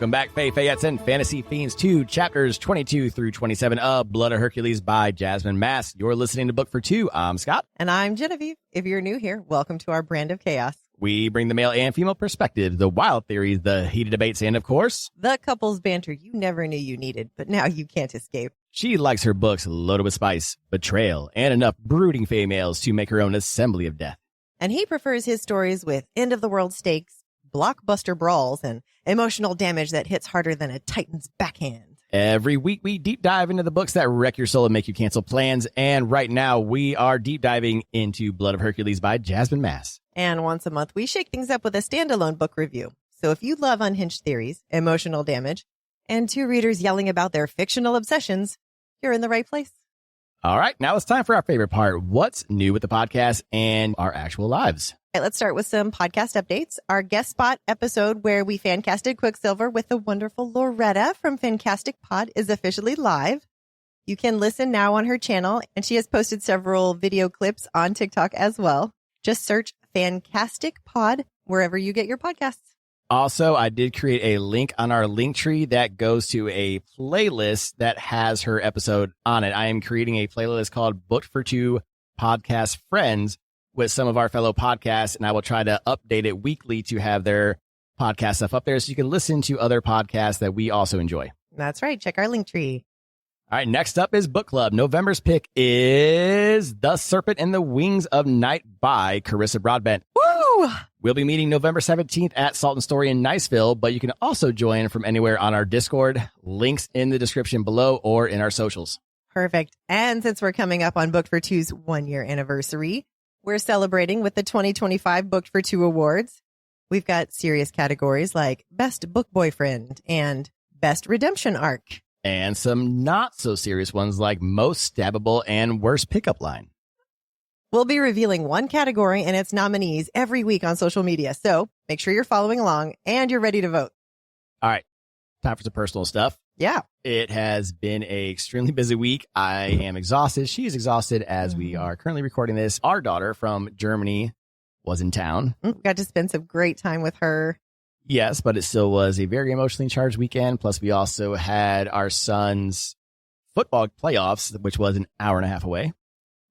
Welcome back, Fayettes and Fantasy Fiends, to chapters 22 through 27 of Blood of Hercules by Jasmine Mass. You're listening to Book for Two. I'm Scott. And I'm Genevieve. If you're new here, welcome to our brand of chaos. We bring the male and female perspective, the wild theories, the heated debates, and of course, the couples banter you never knew you needed, but now you can't escape. She likes her books loaded with spice, betrayal, and enough brooding females to make her own assembly of death. And he prefers his stories with end-of-the-world stakes, blockbuster brawls, and emotional damage that hits harder than a Titan's backhand. Every week, we deep dive into the books that wreck your soul and make you cancel plans. And right now, we are deep diving into Blood of Hercules by Jasmine Mass. And once a month, we shake things up with a standalone book review. So if you love unhinged theories, emotional damage, and two readers yelling about their fictional obsessions, you're in the right place. All right, now it's time for our favorite part. What's new with the podcast and our actual lives? All right, let's start with some podcast updates. Our guest spot episode where we fan-casted Quicksilver with the wonderful Loretta from Fantastic Pod is officially live. You can listen now on her channel, and she has posted several video clips on TikTok as well. Just search Fantastic Pod wherever you get your podcasts. Also, I did create a link on our link tree that goes to a playlist that has her episode on it. I am creating a playlist called Book for Two Podcast Friends with some of our fellow podcasts, and I will try to update it weekly to have their podcast stuff up there so you can listen to other podcasts that we also enjoy. That's right. Check our link tree. All right, next up is Book Club. November's pick is The Serpent and the Wings of Night by Carissa Broadbent. Woo! We'll be meeting November 17th at Salt and Story in Niceville, but you can also join from anywhere on our Discord. Links in the description below or in our socials. Perfect. And since we're coming up on Book for Two's 1-year anniversary, we're celebrating with the 2025 Book for Two Awards. We've got serious categories like Best Book Boyfriend and Best Redemption Arc. And some not so serious ones like Most Stabbable and Worst Pickup Line. We'll be revealing one category and its nominees every week on social media. So make sure you're following along and you're ready to vote. All right. Time for some personal stuff. Yeah. It has been a extremely busy week. I am exhausted. She is exhausted as we are currently recording this. Our daughter from Germany was in town. Got to spend some great time with her. Yes, but it still was a very emotionally charged weekend. Plus, we also had our son's football playoffs, which was an hour and a half away.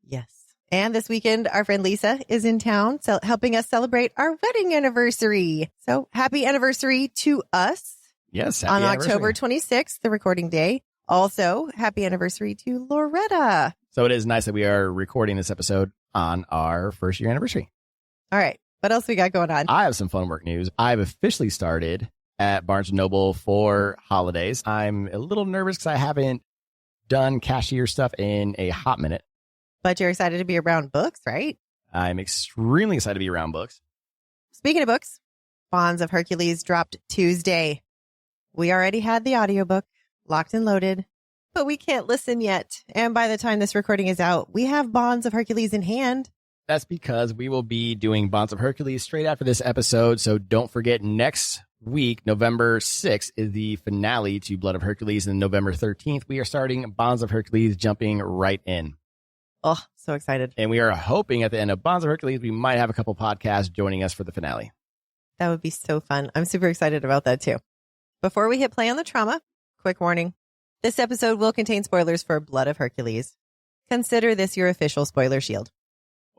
Yes. And this weekend, our friend Lisa is in town, helping us celebrate our wedding anniversary. So happy anniversary to us. Yes. On October 26th, the recording day. Also, happy anniversary to Loretta. So it is nice that we are recording this episode on our first year anniversary. All right. What else we got going on? I have some fun work news. I've officially started at Barnes & Noble for holidays. I'm a little nervous because I haven't done cashier stuff in a hot minute. But you're excited to be around books, right? I'm extremely excited to be around books. Speaking of books, Bonds of Hercules dropped Tuesday. We already had the audiobook locked and loaded, but we can't listen yet. And by the time this recording is out, we have Bonds of Hercules in hand. That's because we will be doing Bonds of Hercules straight after this episode. So don't forget, next week, November 6th, is the finale to Blood of Hercules. And November 13th, we are starting Bonds of Hercules, jumping right in. Oh, so excited. And we are hoping at the end of Bonds of Hercules, we might have a couple podcasts joining us for the finale. That would be so fun. I'm super excited about that too. Before we hit play on the trauma, quick warning. This episode will contain spoilers for Blood of Hercules. Consider this your official spoiler shield.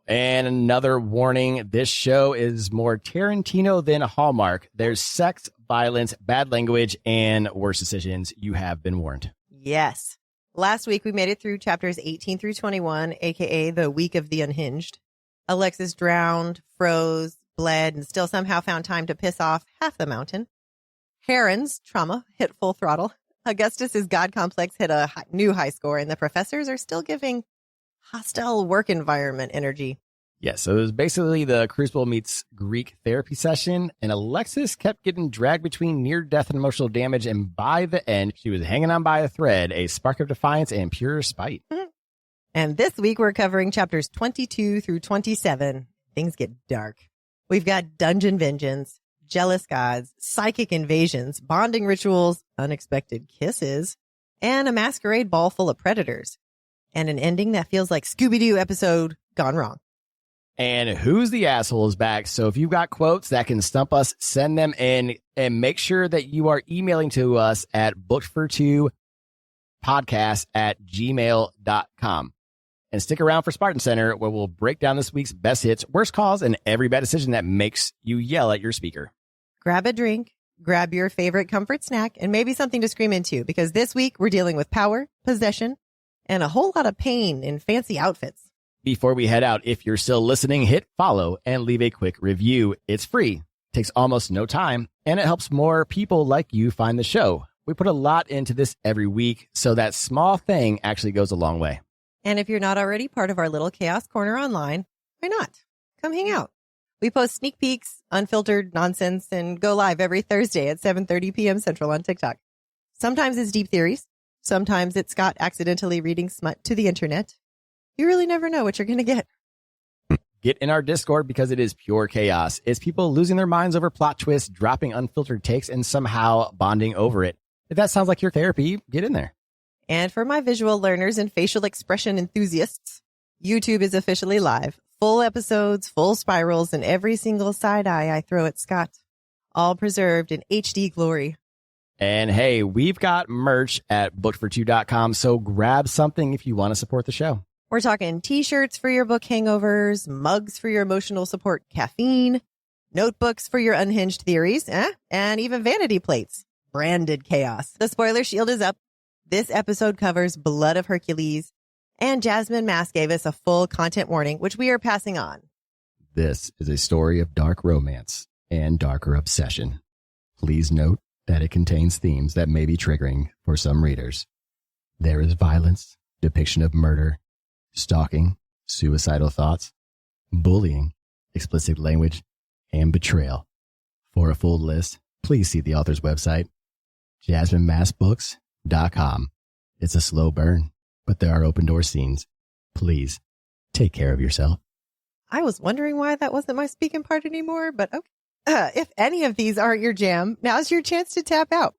And another warning, this show is more Tarantino than Hallmark. There's sex, violence, bad language, and worse decisions. You have been warned. Yes. Last week, we made it through chapters 18 through 21, a.k.a. the Week of the Unhinged. Alexis drowned, froze, bled, and still somehow found time to piss off half the mountain. Heron's trauma hit full throttle. Augustus's God complex hit a new high score, and the professors are still giving hostile work environment energy. Yeah, so it was basically the Crucible meets Greek therapy session, and Alexis kept getting dragged between near death and emotional damage, and by the end, she was hanging on by a thread, a spark of defiance and pure spite. And this week, we're covering chapters 22 through 27. Things get dark. We've got dungeon vengeance, jealous gods, psychic invasions, bonding rituals, unexpected kisses, and a masquerade ball full of predators. And an ending that feels like Scooby-Doo episode gone wrong. And Who's the Asshole is back. So if you've got quotes that can stump us, send them in and make sure that you are emailing to us at bookfor2podcast@gmail.com. And stick around for Spartan Center, where we'll break down this week's best hits, worst calls, and every bad decision that makes you yell at your speaker. Grab a drink, grab your favorite comfort snack, and maybe something to scream into, because this week we're dealing with power, possession, and a whole lot of pain in fancy outfits. Before we head out, if you're still listening, hit follow and leave a quick review. It's free, takes almost no time, and it helps more people like you find the show. We put a lot into this every week, so that small thing actually goes a long way. And if you're not already part of our little Chaos Corner online, why not? Come hang out. We post sneak peeks, unfiltered nonsense, and go live every Thursday at 7:30 p.m. Central on TikTok. Sometimes it's deep theories. Sometimes it's Scott accidentally reading smut to the internet. You really never know what you're going to get. Get in our Discord, because it is pure chaos. It's people losing their minds over plot twists, dropping unfiltered takes, and somehow bonding over it. If that sounds like your therapy, get in there. And for my visual learners and facial expression enthusiasts, YouTube is officially live. Full episodes, full spirals, and every single side eye I throw at Scott. All preserved in HD glory. And hey, we've got merch at bookfor2.com, so grab something if you want to support the show. We're talking t-shirts for your book hangovers, mugs for your emotional support caffeine, notebooks for your unhinged theories, and even vanity plates. Branded chaos. The spoiler shield is up. This episode covers Blood of Hercules, and Jasmine Mass gave us a full content warning, which we are passing on. This is a story of dark romance and darker obsession. Please note that it contains themes that may be triggering for some readers. There is violence, depiction of murder, stalking, suicidal thoughts, bullying, explicit language, and betrayal. For a full list, please see the author's website, JasmineMassBooks.com. It's a slow burn, but there are open door scenes. Please take care of yourself. I was wondering why that wasn't my speaking part anymore, but okay. If any of these aren't your jam, now's your chance to tap out.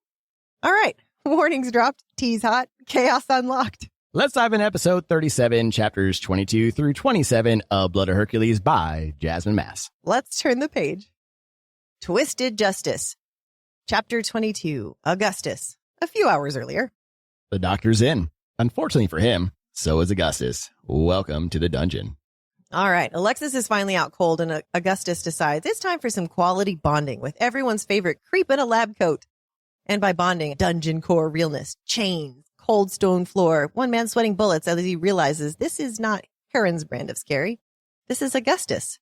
All right. Warnings dropped. Tea's hot. Chaos unlocked. Let's dive in episode 37, chapters 22 through 27 of Blood of Hercules by Jasmine Mass. Let's turn the page. Twisted Justice. Chapter 22, Augustus. A few hours earlier. The doctor's in. Unfortunately for him, so is Augustus. Welcome to the dungeon. All right. Alexis is finally out cold, and Augustus decides it's time for some quality bonding with everyone's favorite creep in a lab coat. And by bonding, dungeon core realness, chains, cold stone floor, one man sweating bullets as he realizes this is not Heron's brand of scary. This is Augustus.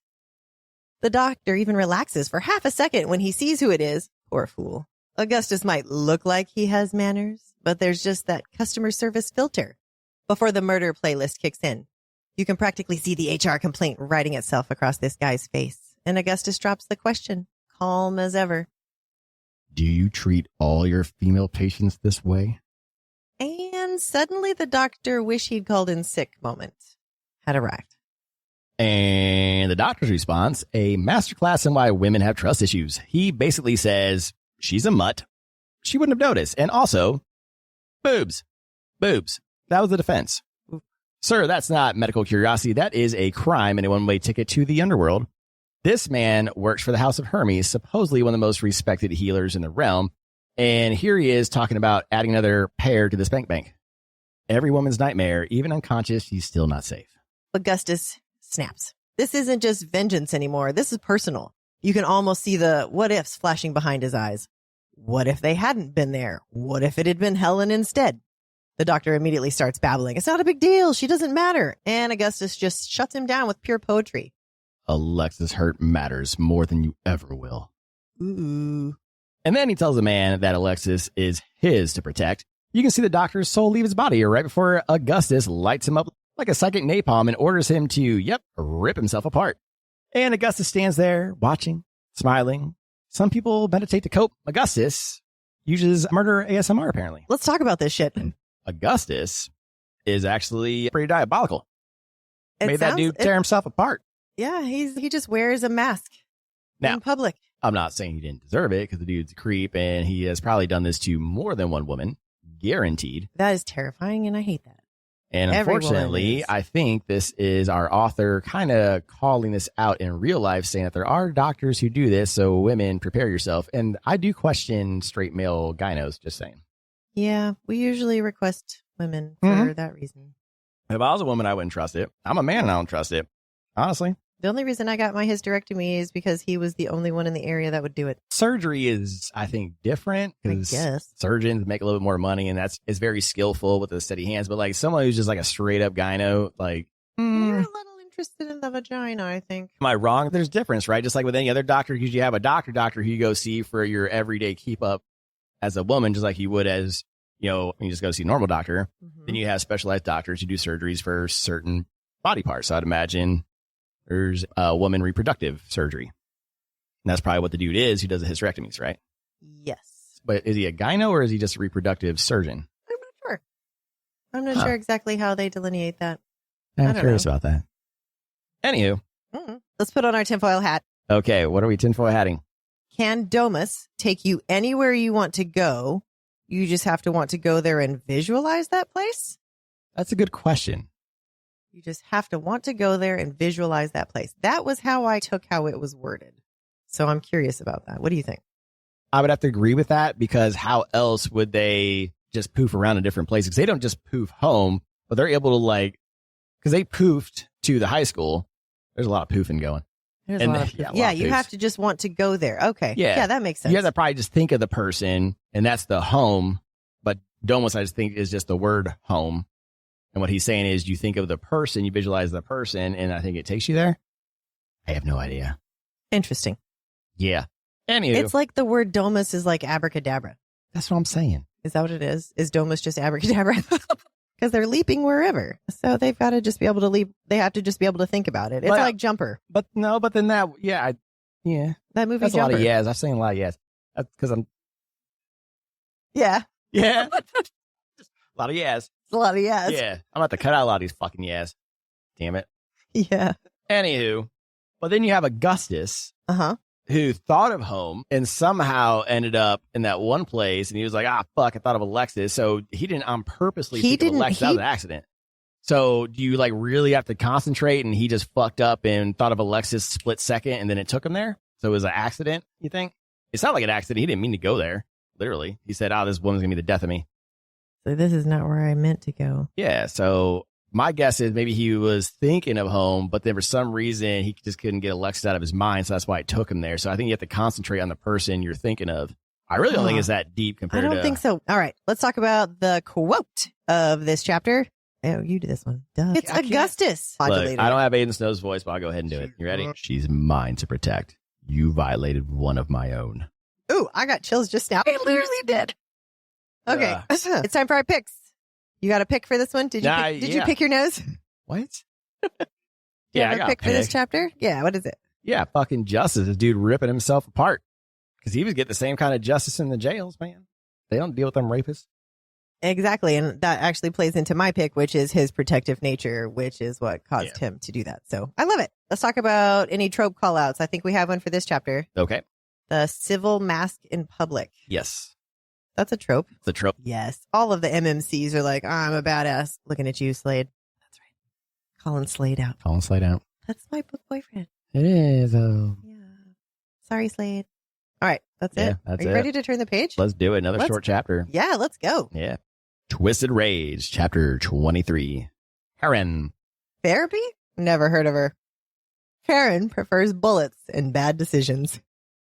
The doctor even relaxes for half a second when he sees who it is. Poor fool. Augustus might look like he has manners, but there's just that customer service filter. Before the murder playlist kicks in, you can practically see the HR complaint writing itself across this guy's face. And Augustus drops the question, calm as ever. Do you treat all your female patients this way? And suddenly the doctor wish he'd called in sick moment had arrived. And the doctor's response, a masterclass in why women have trust issues. He basically says, she's a mutt. She wouldn't have noticed. And also, boobs. Boobs. That was the defense. Sir, that's not medical curiosity. That is a crime and a one-way ticket to the underworld. This man works for the House of Hermes, supposedly one of the most respected healers in the realm. And here he is talking about adding another pair to the spank bank. Every woman's nightmare, even unconscious, she's still not safe. Augustus snaps. This isn't just vengeance anymore. This is personal. You can almost see the what ifs flashing behind his eyes. What if they hadn't been there? What if it had been Helen instead? The doctor immediately starts babbling. It's not a big deal. She doesn't matter. And Augustus just shuts him down with pure poetry. Alexis' hurt matters more than you ever will. Ooh. And then he tells the man that Alexis is his to protect. You can see the doctor's soul leave his body right before Augustus lights him up like a psychic napalm and orders him to, rip himself apart. And Augustus stands there watching, smiling. Some people meditate to cope. Augustus uses murder ASMR, apparently. Let's talk about this shit. Augustus is actually pretty diabolical. Made that dude tear himself apart. Yeah, he just wears a mask now, in public. I'm not saying he didn't deserve it because the dude's a creep and he has probably done this to more than one woman. Guaranteed. That is terrifying and I hate that. And Every unfortunately, woman is. I think this is our author kind of calling this out in real life, saying that there are doctors who do this. So women, prepare yourself. And I do question straight male gynos, just saying. Yeah, we usually request women for that reason. If I was a woman, I wouldn't trust it. I'm a man and I don't trust it. Honestly. The only reason I got my hysterectomy is because he was the only one in the area that would do it. Surgery is, I think, different I because guess. surgeons make a little bit more money and it's very skillful with the steady hands. But like someone who's just like a straight up gyno, like, You're a little interested in the vagina, I think. am I wrong? There's difference, right? Just like with any other doctor, because you have a doctor who you go see for your everyday keep up as a woman, just like you would as, when you just go see a normal doctor. Then you have specialized doctors who do surgeries for certain body parts. So I'd imagine there's a woman reproductive surgery. And that's probably what the dude is who does the hysterectomies, right? Yes. But is he a gyno or is he just a reproductive surgeon? I'm not sure. I'm not sure exactly how they delineate that. I'm curious about that. Anywho. Let's put on our tinfoil hat. Okay, what are we tinfoil hatting? Can Domus take you anywhere you want to go? You just have to want to go there and visualize that place? That's a good question. You just have to want to go there and visualize that place. That was how I took how it was worded. So I'm curious about that. What do you think? I would have to agree with that because how else would they just poof around in different places? 'Cause they don't just poof home, but they're able to because they poofed to the high school. There's a lot of poofing going. There's a lot of you have to just want to go there. Okay. Yeah, that makes sense. You have to probably just think of the person and that's the home. But Domus, I just think, is just the word home. And what he's saying is you think of the person, you visualize the person, and I think it takes you there. I have no idea. Interesting. Yeah. Anywho. It's like the word domus is like abracadabra. That's what I'm saying. Is that what it is? Is domus just abracadabra? Because they're leaping wherever. So they've got to just be able to leap. They have to just be able to think about it. It's like Jumper. But then that, yeah. That movie That's Jumper. A lot of yes. I've seen a lot of yes. Because I'm. Yeah. Yeah. A lot of yes. It's a lot of yes. Yeah. I'm about to cut out a lot of these fucking yes. Damn it. Yeah. Anywho. But then you have Augustus. Uh-huh. Who thought of home and somehow ended up in that one place. And he was like, fuck, I thought of Alexis. So he didn't purposely think of Alexis. That was an accident. So do you really have to concentrate? And he just fucked up and thought of Alexis split second and then it took him there. So it was an accident, you think? It's not like an accident. He didn't mean to go there. Literally. He said, this woman's going to be the death of me. So this is not where I meant to go. Yeah. So my guess is maybe he was thinking of home, but then for some reason he just couldn't get Alexis out of his mind. So that's why it took him there. So I think you have to concentrate on the person you're thinking of. I really don't think it's that deep compared to... I don't think so. All right. Let's talk about the quote of this chapter. Oh, you do this one. Duh. It's Augustus. Look, I don't have Aiden Snow's voice, but I'll go ahead and do it. You ready? She's mine to protect. You violated one of my own. Ooh, I got chills just now. I literally did. Okay. It's time for our picks. You got a pick for this one? Did you pick your nose? What? Yeah, I got a pick for this chapter. Yeah, what is it? Yeah, fucking justice. This dude ripping himself apart because he was getting the same kind of justice in the jails, man. They don't deal with them rapists. Exactly, and that actually plays into my pick, which is his protective nature, which is what caused him to do that. So I love it. Let's talk about any trope call-outs. I think we have one for this chapter. Okay. The civil mask in public. Yes. That's a trope. It's a trope. Yes. All of the MMCs are like, I'm a badass. Looking at you, Slade. That's right. Calling Slade out. That's my book boyfriend. It is. Yeah. Sorry, Slade. All right. That's it. Are you ready to turn the page? Let's do it. Another short chapter. Yeah, let's go. Yeah. Twisted Rage, chapter 23. Karen. Therapy? Never heard of her. Karen prefers bullets and bad decisions.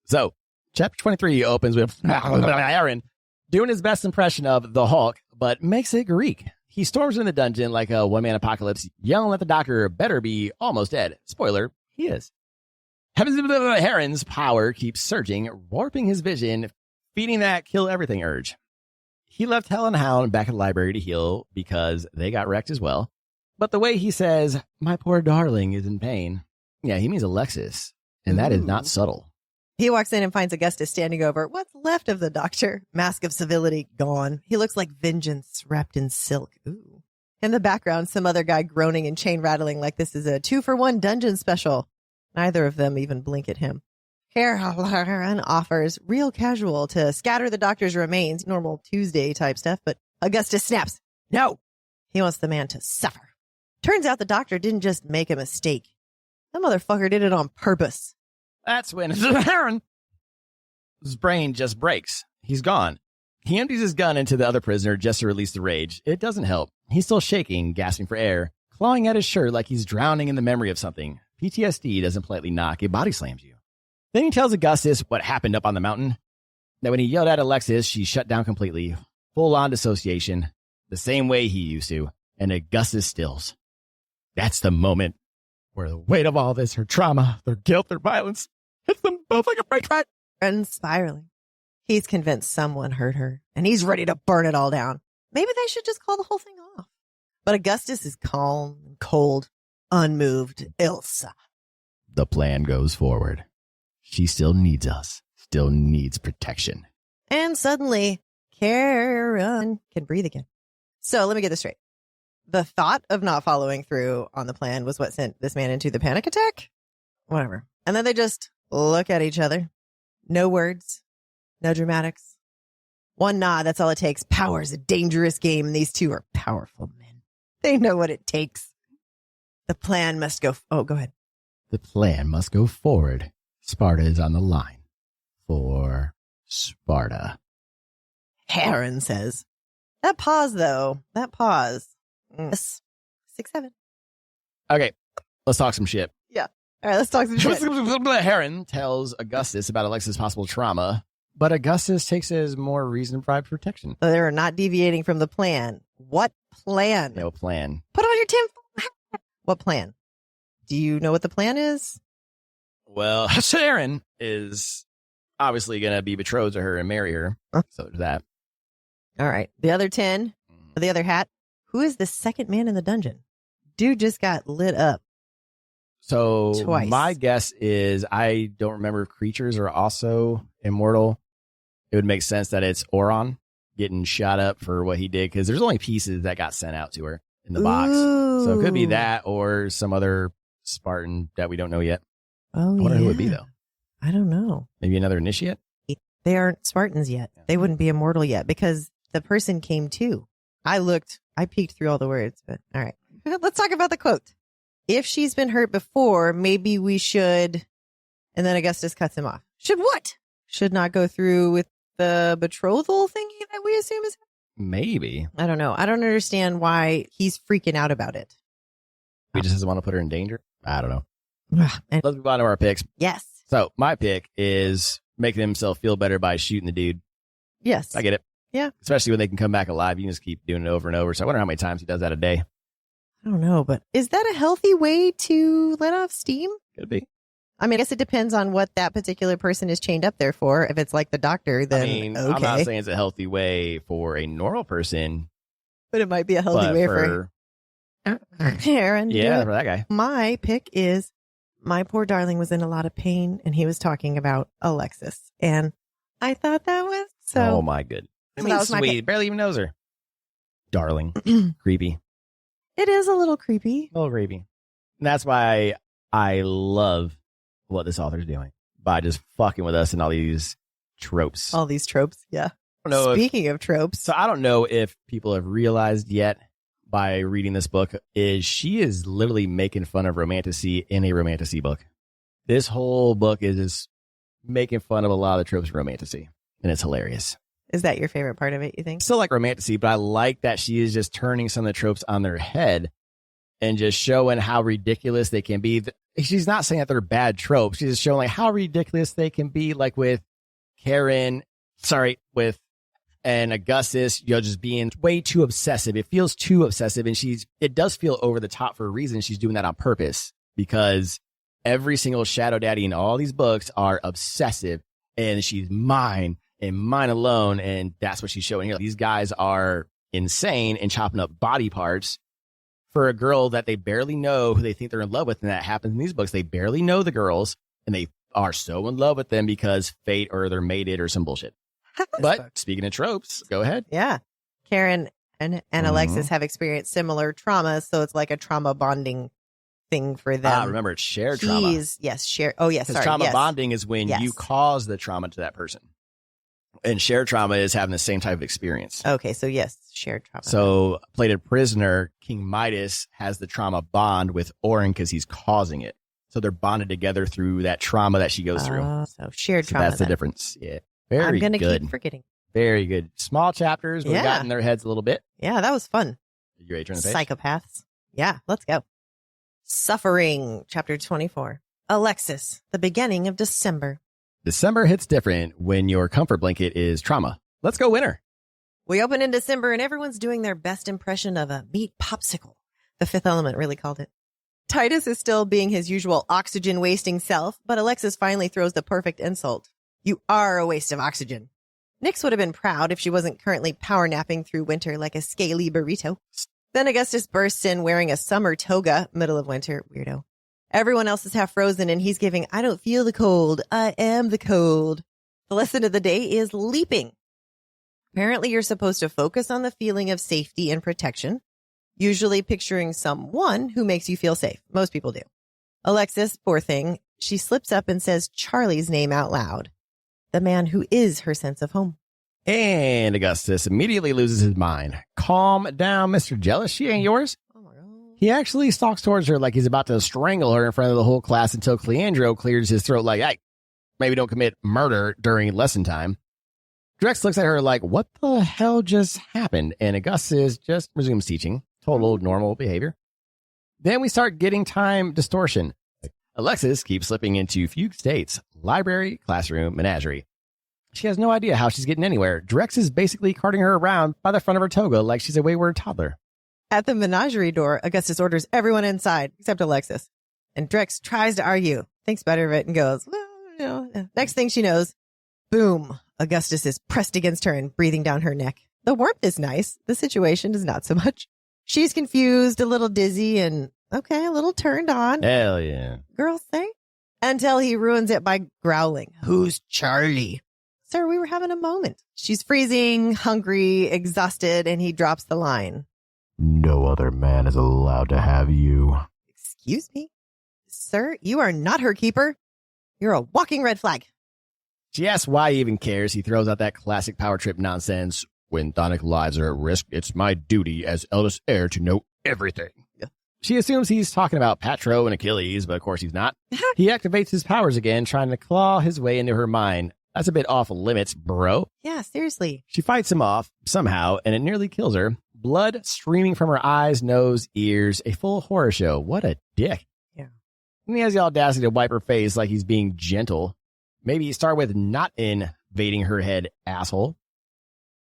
So, chapter 23 opens with Aaron doing his best impression of the Hulk, but makes it Greek. He storms in the dungeon like a one-man apocalypse, yelling at the doctor better be almost dead. Spoiler, he is. Heron's power keeps surging, warping his vision, feeding that kill everything urge. He left Hell and Hound back at the library to heal because they got wrecked as well. But the way he says, my poor darling is in pain. Yeah, he means Alexis, and that is not subtle. He walks in and finds Augustus standing over what's left of the doctor. Mask of civility gone. He looks like vengeance wrapped in silk. Ooh. In the background, some other guy groaning and chain rattling like this is a 2-for-1 dungeon special. Neither of them even blink at him. Karen offers real casual to scatter the doctor's remains, normal Tuesday type stuff, but Augustus snaps. No. He wants the man to suffer. Turns out the doctor didn't just make a mistake. That motherfucker did it on purpose. That's when Heron's brain just breaks. He's gone. He empties his gun into the other prisoner just to release the rage. It doesn't help. He's still shaking, gasping for air, clawing at his shirt like he's drowning in the memory of something. PTSD doesn't politely knock. It body slams you. Then he tells Augustus what happened up on the mountain. That when he yelled at Alexis, she shut down completely. Full-on dissociation. The same way he used to. And Augustus stills. That's the moment where the weight of all this, her trauma, their guilt, their violence, hits them both like a freight train. And spiraling. He's convinced someone hurt her, and he's ready to burn it all down. Maybe they should just call the whole thing off. But Augustus is calm and cold, unmoved. Ilsa. The plan goes forward. She still needs us, still needs protection. And suddenly, Karen can breathe again. So let me get this straight. The thought of not following through on the plan was what sent this man into the panic attack? Whatever. And then they just look at each other. No words. No dramatics. One nod, that's all it takes. Power's a dangerous game, and these two are powerful men. They know what it takes. The plan must go... Oh, go ahead. The plan must go forward. Sparta is on the line. For Sparta. Heron says. That pause, though. That pause. 6-7. Okay, let's talk some shit. Yeah. All right, let's talk some shit. Heron tells Augustus about Alexis' possible trauma, but Augustus takes it as more reason for protection. So they're not deviating from the plan. What plan? No plan. Put on your tinfoil hat. What plan? Do you know what the plan is? Well, Heron is obviously going to be betrothed to her and marry her. Huh? So there's that. All right. The other 10, the other hat. Who is the second man in the dungeon? Dude just got lit up. So Twice. My guess is, I don't remember if creatures are also immortal. It would make sense that it's Oron getting shot up for what he did, because there's only pieces that got sent out to her in the box. So it could be that or some other Spartan that we don't know yet. Oh, I wonder who it would be, though. I don't know. Maybe another initiate? They aren't Spartans yet. They wouldn't be immortal yet because the person came too. I peeked through all the words, but all right. Let's talk about the quote. If she's been hurt before, maybe we should. And then Augustus cuts him off. Should what? Should not go through with the betrothal thingy that we assume is. Maybe. I don't know. I don't understand why he's freaking out about it. He just doesn't want to put her in danger. I don't know. And Let's move on to our picks. yes. So my pick is making himself feel better by shooting the dude. Yes. I get it. Yeah. Especially when they can come back alive. You can just keep doing it over and over. So I wonder how many times he does that a day. I don't know, but is that a healthy way to let off steam? Could be. I mean, I guess it depends on what that particular person is chained up there for. If it's like the doctor, then okay. I'm not saying it's a healthy way for a normal person. But it might be a healthy way for Aaron. Yeah, for that guy. My pick is my poor darling was in a lot of pain, and he was talking about Alexis. And I thought that was so. Oh, my goodness. So that was my sweet. pick. Barely even knows her. Darling. Creepy. It is a little creepy. A little creepy. And that's why I love what this author's doing by just fucking with us and all these tropes. All these tropes. Yeah. I don't know Speaking of tropes. So I don't know if people have realized yet by reading this book is she is literally making fun of romantasy in a romantasy book. This whole book is just making fun of a lot of the tropes of romantasy, and it's hilarious. Is that your favorite part of it, you think? Still like romantasy, but I like that she is just turning some of the tropes on their head and just showing how ridiculous they can be. She's not saying that they're bad tropes. She's just showing like how ridiculous they can be, like with and Augustus, just being way too obsessive. It feels too obsessive, and it does feel over the top for a reason. She's doing that on purpose because every single shadow daddy in all these books are obsessive, and she's mine and mine alone, and that's what she's showing here. These guys are insane and chopping up body parts for a girl that they barely know, who they think they're in love with, and that happens in these books. They barely know the girls, and they are so in love with them because fate or they're mated or some bullshit. But speaking of tropes, go ahead. Yeah. Karen and Alexis have experienced similar traumas, so it's like a trauma bonding thing for them. Remember, it's shared trauma. Yes, share. Oh, yes. Because trauma bonding is when you cause the trauma to that person. And shared trauma is having the same type of experience. Okay, so yes, shared trauma. So, plated prisoner, King Midas has the trauma bond with Orin because he's causing it. So they're bonded together through that trauma that she goes through. So shared trauma. That's the difference. Yeah. Very I'm gonna good. keep forgetting. Very good. Small chapters. We got in their heads a little bit. Yeah, that was fun. You ready to turn the page? Psychopaths. Yeah, let's go. Suffering, chapter 24. Alexis, the beginning of December. December hits different when your comfort blanket is trauma. Let's go winter. We open in December and everyone's doing their best impression of a meat popsicle. The Fifth Element really called it. Titus is still being his usual oxygen-wasting self, but Alexis finally throws the perfect insult. You are a waste of oxygen. Nyx would have been proud if she wasn't currently power napping through winter like a scaly burrito. Then Augustus bursts in wearing a summer toga, middle of winter, weirdo. Everyone else is half frozen and he's giving, I don't feel the cold, I am the cold. The lesson of the day is leaping. Apparently you're supposed to focus on the feeling of safety and protection, usually picturing someone who makes you feel safe. Most people do. Alexis, poor thing, she slips up and says Charlie's name out loud. The man who is her sense of home. And Augustus immediately loses his mind. Calm down, Mr. Jealous. She ain't yours. Oh my God. He actually stalks towards her like he's about to strangle her in front of the whole class until Cleandro clears his throat like, hey, maybe don't commit murder during lesson time. Drex looks at her like, what the hell just happened? And Augustus just resumes teaching. Total normal behavior. Then we start getting time distortion. Alexis keeps slipping into fugue states. Library, classroom, menagerie. She has no idea how she's getting anywhere. Drex is basically carting her around by the front of her toga like she's a wayward toddler. At the menagerie door, Augustus orders everyone inside except Alexis. And Drex tries to argue, thinks better of it, and goes, well, you know. Next thing she knows, boom, Augustus is pressed against her and breathing down her neck. The warmth is nice. The situation is not so much. She's confused, a little dizzy, and okay, a little turned on. Hell yeah. Girls say. Until he ruins it by growling, who's Charlie? Sir, we were having a moment. She's freezing, hungry, exhausted, and he drops the line. No other man is allowed to have you. Excuse me? Sir, you are not her keeper. You're a walking red flag. She asks why he even cares. He throws out that classic power trip nonsense. When Thonic lives are at risk, it's my duty as eldest heir to know everything. Yeah. She assumes he's talking about Patro and Achilles, but of course he's not. He activates his powers again, trying to claw his way into her mind. That's a bit off limits, bro. Yeah, seriously. She fights him off somehow, and it nearly kills her. Blood streaming from her eyes, nose, ears. A full horror show. What a dick. Yeah. And he has the audacity to wipe her face like he's being gentle. Maybe start with not invading her head, asshole.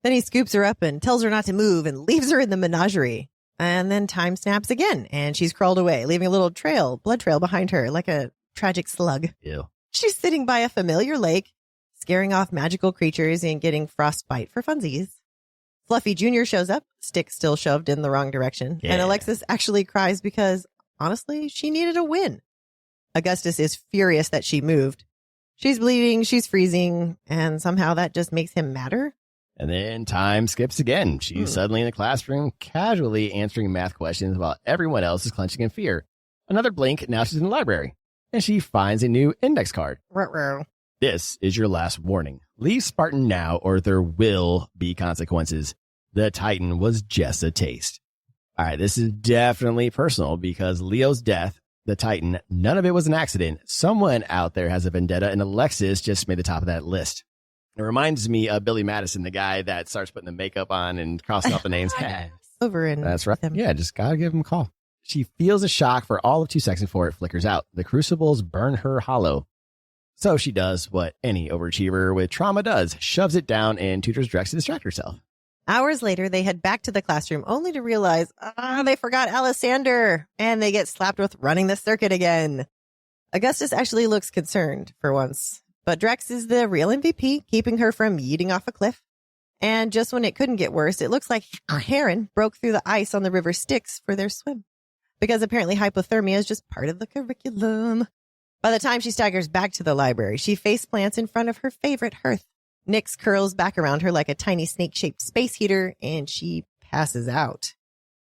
Then he scoops her up and tells her not to move and leaves her in the menagerie. And then time snaps again, and she's crawled away, leaving a little blood trail behind her, like a tragic slug. Ew. She's sitting by a familiar lake, scaring off magical creatures and getting frostbite for funsies. Fluffy Jr. shows up, stick still shoved in the wrong direction. Yeah. And Alexis actually cries because, honestly, she needed a win. Augustus is furious that she moved. She's bleeding, she's freezing, and somehow that just makes him madder. And then time skips again. She's suddenly in the classroom, casually answering math questions while everyone else is clenching in fear. Another blink, now she's in the library. And she finds a new index card. Ruh-roh. This is your last warning. Leave Spartan now or there will be consequences. The Titan was just a taste. All right, this is definitely personal because Leo's death, the Titan, none of it was an accident. Someone out there has a vendetta, and Alexis just made the top of that list. It reminds me of Billy Madison, the guy that starts putting the makeup on and crossing off the names. Over and That's right. them. Yeah, just gotta give him a call. She feels a shock for all of 2 seconds before it flickers out. The crucibles burn her hollow. So she does what any overachiever with trauma does, shoves it down and tutors Drex to distract herself. Hours later, they head back to the classroom only to realize, they forgot Alexander, and they get slapped with running the circuit again. Augustus actually looks concerned for once, but Drex is the real MVP, keeping her from yeeting off a cliff. And just when it couldn't get worse, it looks like a heron broke through the ice on the river Styx for their swim, because apparently hypothermia is just part of the curriculum. By the time she staggers back to the library, she face plants in front of her favorite hearth. Nyx curls back around her like a tiny snake-shaped space heater, and she passes out.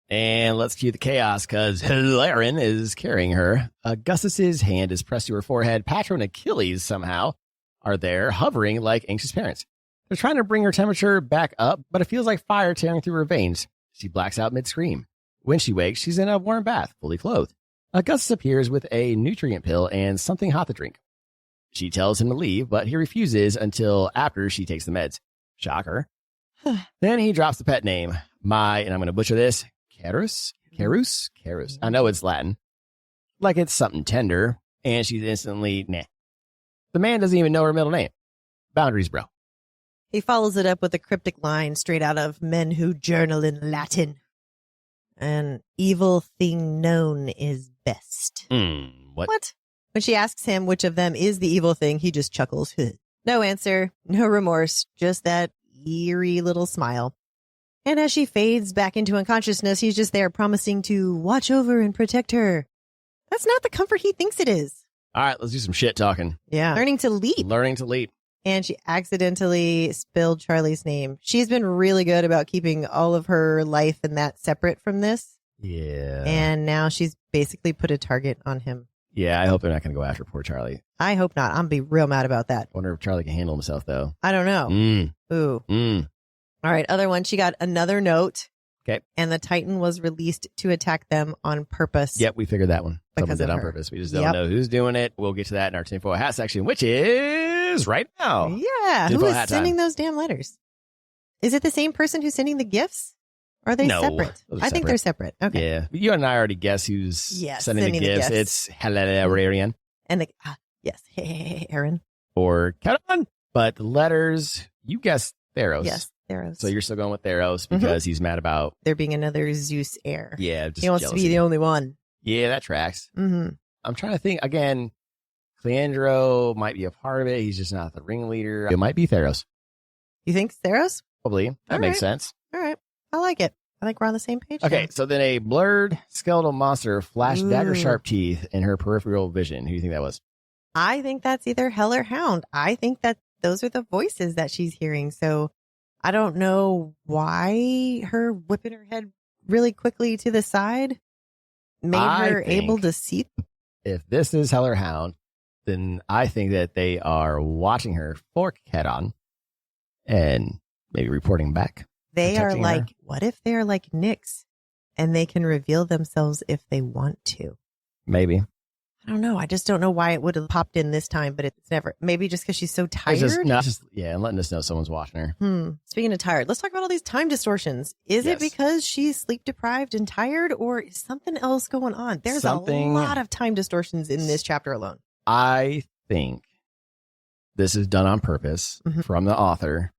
And let's cue the chaos because Hilarion is carrying her. Augustus's hand is pressed to her forehead. Patro and Achilles somehow are there, hovering like anxious parents. They're trying to bring her temperature back up, but it feels like fire tearing through her veins. She blacks out mid-scream. When she wakes, she's in a warm bath, fully clothed. Augustus appears with a nutrient pill and something hot to drink. She tells him to leave, but he refuses until after she takes the meds. Shocker. Then he drops the pet name, and I'm going to butcher this, Carus? I know it's Latin. Like it's something tender, and she's instantly, nah. The man doesn't even know her middle name. Boundaries, bro. He follows it up with a cryptic line straight out of Men Who Journal in Latin. An evil thing known is best. What? When she asks him which of them is the evil thing, he just chuckles. No answer, no remorse, just that eerie little smile. And as she fades back into unconsciousness, he's just there promising to watch over and protect her. That's not the comfort he thinks it is. All right, let's do some shit talking. Yeah. Learning to leap. And she accidentally spilled Charlie's name. She's been really good about keeping all of her life and that separate from this. Yeah. And now she's basically put a target on him. Yeah, I hope they're not going to go after poor Charlie. I hope not. I'm going to be real mad about that. Wonder if Charlie can handle himself, though. I don't know. Ooh. All right, other one. She got another note. Okay. And the Titan was released to attack them on purpose. Yep, we figured that one. Someone Because did of on her. purpose. We just don't know who's doing it. We'll get to that in our tinfoil hat section, which is right now. Yeah. Tinfoil Who is hat sending time. those damn letters? Is it the same person who's sending the gifts? Or are they No, separate? those are I think separate. they're separate. Okay. Yeah. You and I already guess who's sending the gifts. It's Hilarion And yes, Aaron. or Kedon. But the letters, you guessed Theros. Yes, Theros. So you're still going with Theros because he's mad about, there being another Zeus heir. yeah, just He wants jealousy. to be the only one. Yeah, that tracks. Mm-hmm. I'm trying to think. Again, Cleandro might be a part of it. He's just not the ringleader. It might be Theros. You think Theros? Probably. That All makes right. sense. All right. I like it. I think we're on the same page. Okay, now. so then a blurred skeletal monster flashed Ooh. dagger-sharp teeth in her peripheral vision. Who do you think that was? I think that's either Hell or Hound. I think that those are the voices that she's hearing. So I don't know why her whipping her head really quickly to the side made I her think- able to see. If this is Hell or Hound, then I think that they are watching her for Kedon and maybe reporting back. They are protecting like, her. what if they're like Nyx and they can reveal themselves if they want to? Maybe. I don't know. I just don't know why it would have popped in this time, but it's never. Maybe just because she's so tired. I'm letting us know someone's watching her. Speaking of tired, let's talk about all these time distortions. Is Yes. it because she's sleep deprived and tired, or is something else going on? There's a lot of time distortions in this chapter alone. I think this is done on purpose from the author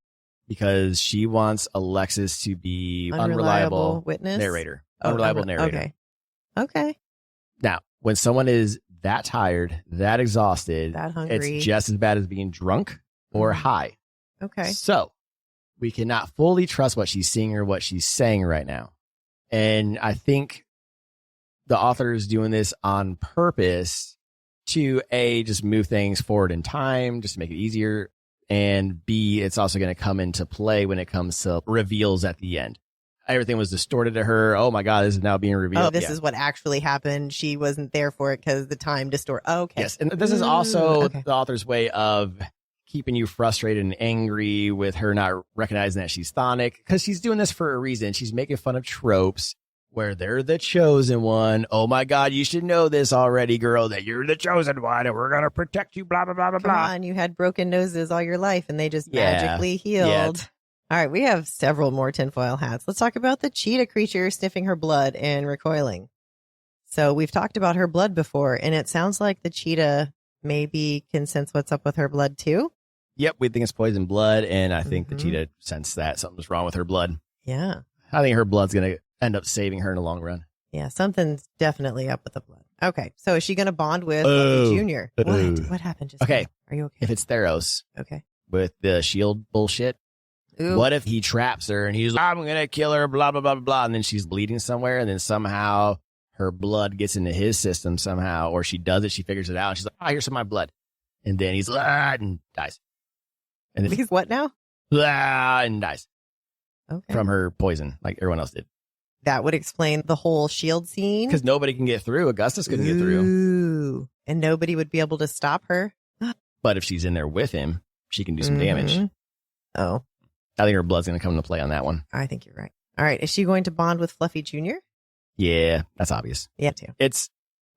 because she wants Alexis to be unreliable witness narrator. Unreliable narrator. Okay. Now, when someone is that tired, that exhausted, That hungry. it's just as bad as being drunk or high. Okay. So we cannot fully trust what she's seeing or what she's saying right now. And I think the author is doing this on purpose to A, just move things forward in time, just to make it easier. And B, it's also going to come into play when it comes to reveals at the end. Everything was distorted to her. Oh my God, this is now being revealed. Oh, this is what actually happened. She wasn't there for it because the time distort. Okay. Yes. And this is also the author's way of keeping you frustrated and angry with her not recognizing that she's chthonic, because she's doing this for a reason. She's making fun of tropes where they're the chosen one. Oh my God, you should know this already, girl, that you're the chosen one and we're going to protect you, blah, blah, blah, blah, Come blah. on, you had broken noses all your life and they just magically healed. Yet. All right, we have several more tinfoil hats. Let's talk about the cheetah creature sniffing her blood and recoiling. So we've talked about her blood before, and it sounds like the cheetah maybe can sense what's up with her blood too. Yep, we think it's poison blood, and I think the cheetah sensed that something's wrong with her blood. Yeah. I think her blood's going to end up saving her in the long run. Yeah, something's definitely up with the blood. Okay, so is she going to bond with Lucky Jr.? What happened? Okay. Now? Are you okay? If it's Theros Okay. with the shield bullshit, Ooh. what if he traps her and he's like, I'm going to kill her, blah, blah, blah, blah, blah. And then she's bleeding somewhere. And then somehow her blood gets into his system somehow, or she does it. She figures it out. And she's like, oh, here's some of my blood. And then he's and dies. And then He's what now? and dies Okay. from her poison, like everyone else did. That would explain the whole shield scene. Because nobody can get through. Augustus couldn't get through. Ooh. And nobody would be able to stop her. But if she's in there with him, she can do some damage. Oh, I think her blood's going to come into play on that one. I think you're right. All right. Is she going to bond with Fluffy Jr.? Yeah, that's obvious. Yeah, too. It's,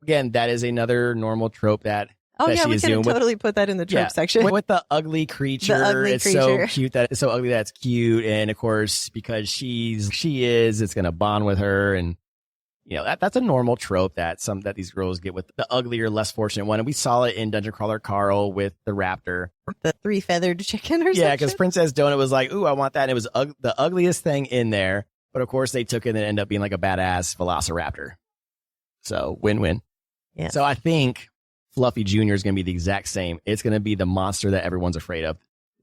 again, that is another normal trope that Oh, that yeah, she we is could doing totally put that in the trope section. with the ugly creature. The ugly it's creature. so cute that it's so ugly that's cute. And of course, because it's going to bond with her. And, you know, that's a normal trope that these girls get with the uglier, less fortunate one. And we saw it in Dungeon Crawler Carl with the raptor. The 3-feathered chicken or something. Yeah, because Princess Donut was like, ooh, I want that. And it was the ugliest thing in there. But of course, they took it and it ended up being like a badass velociraptor. So win-win. Yeah. So I think Fluffy Jr. is going to be the exact same. It's going to be the monster that everyone's afraid of.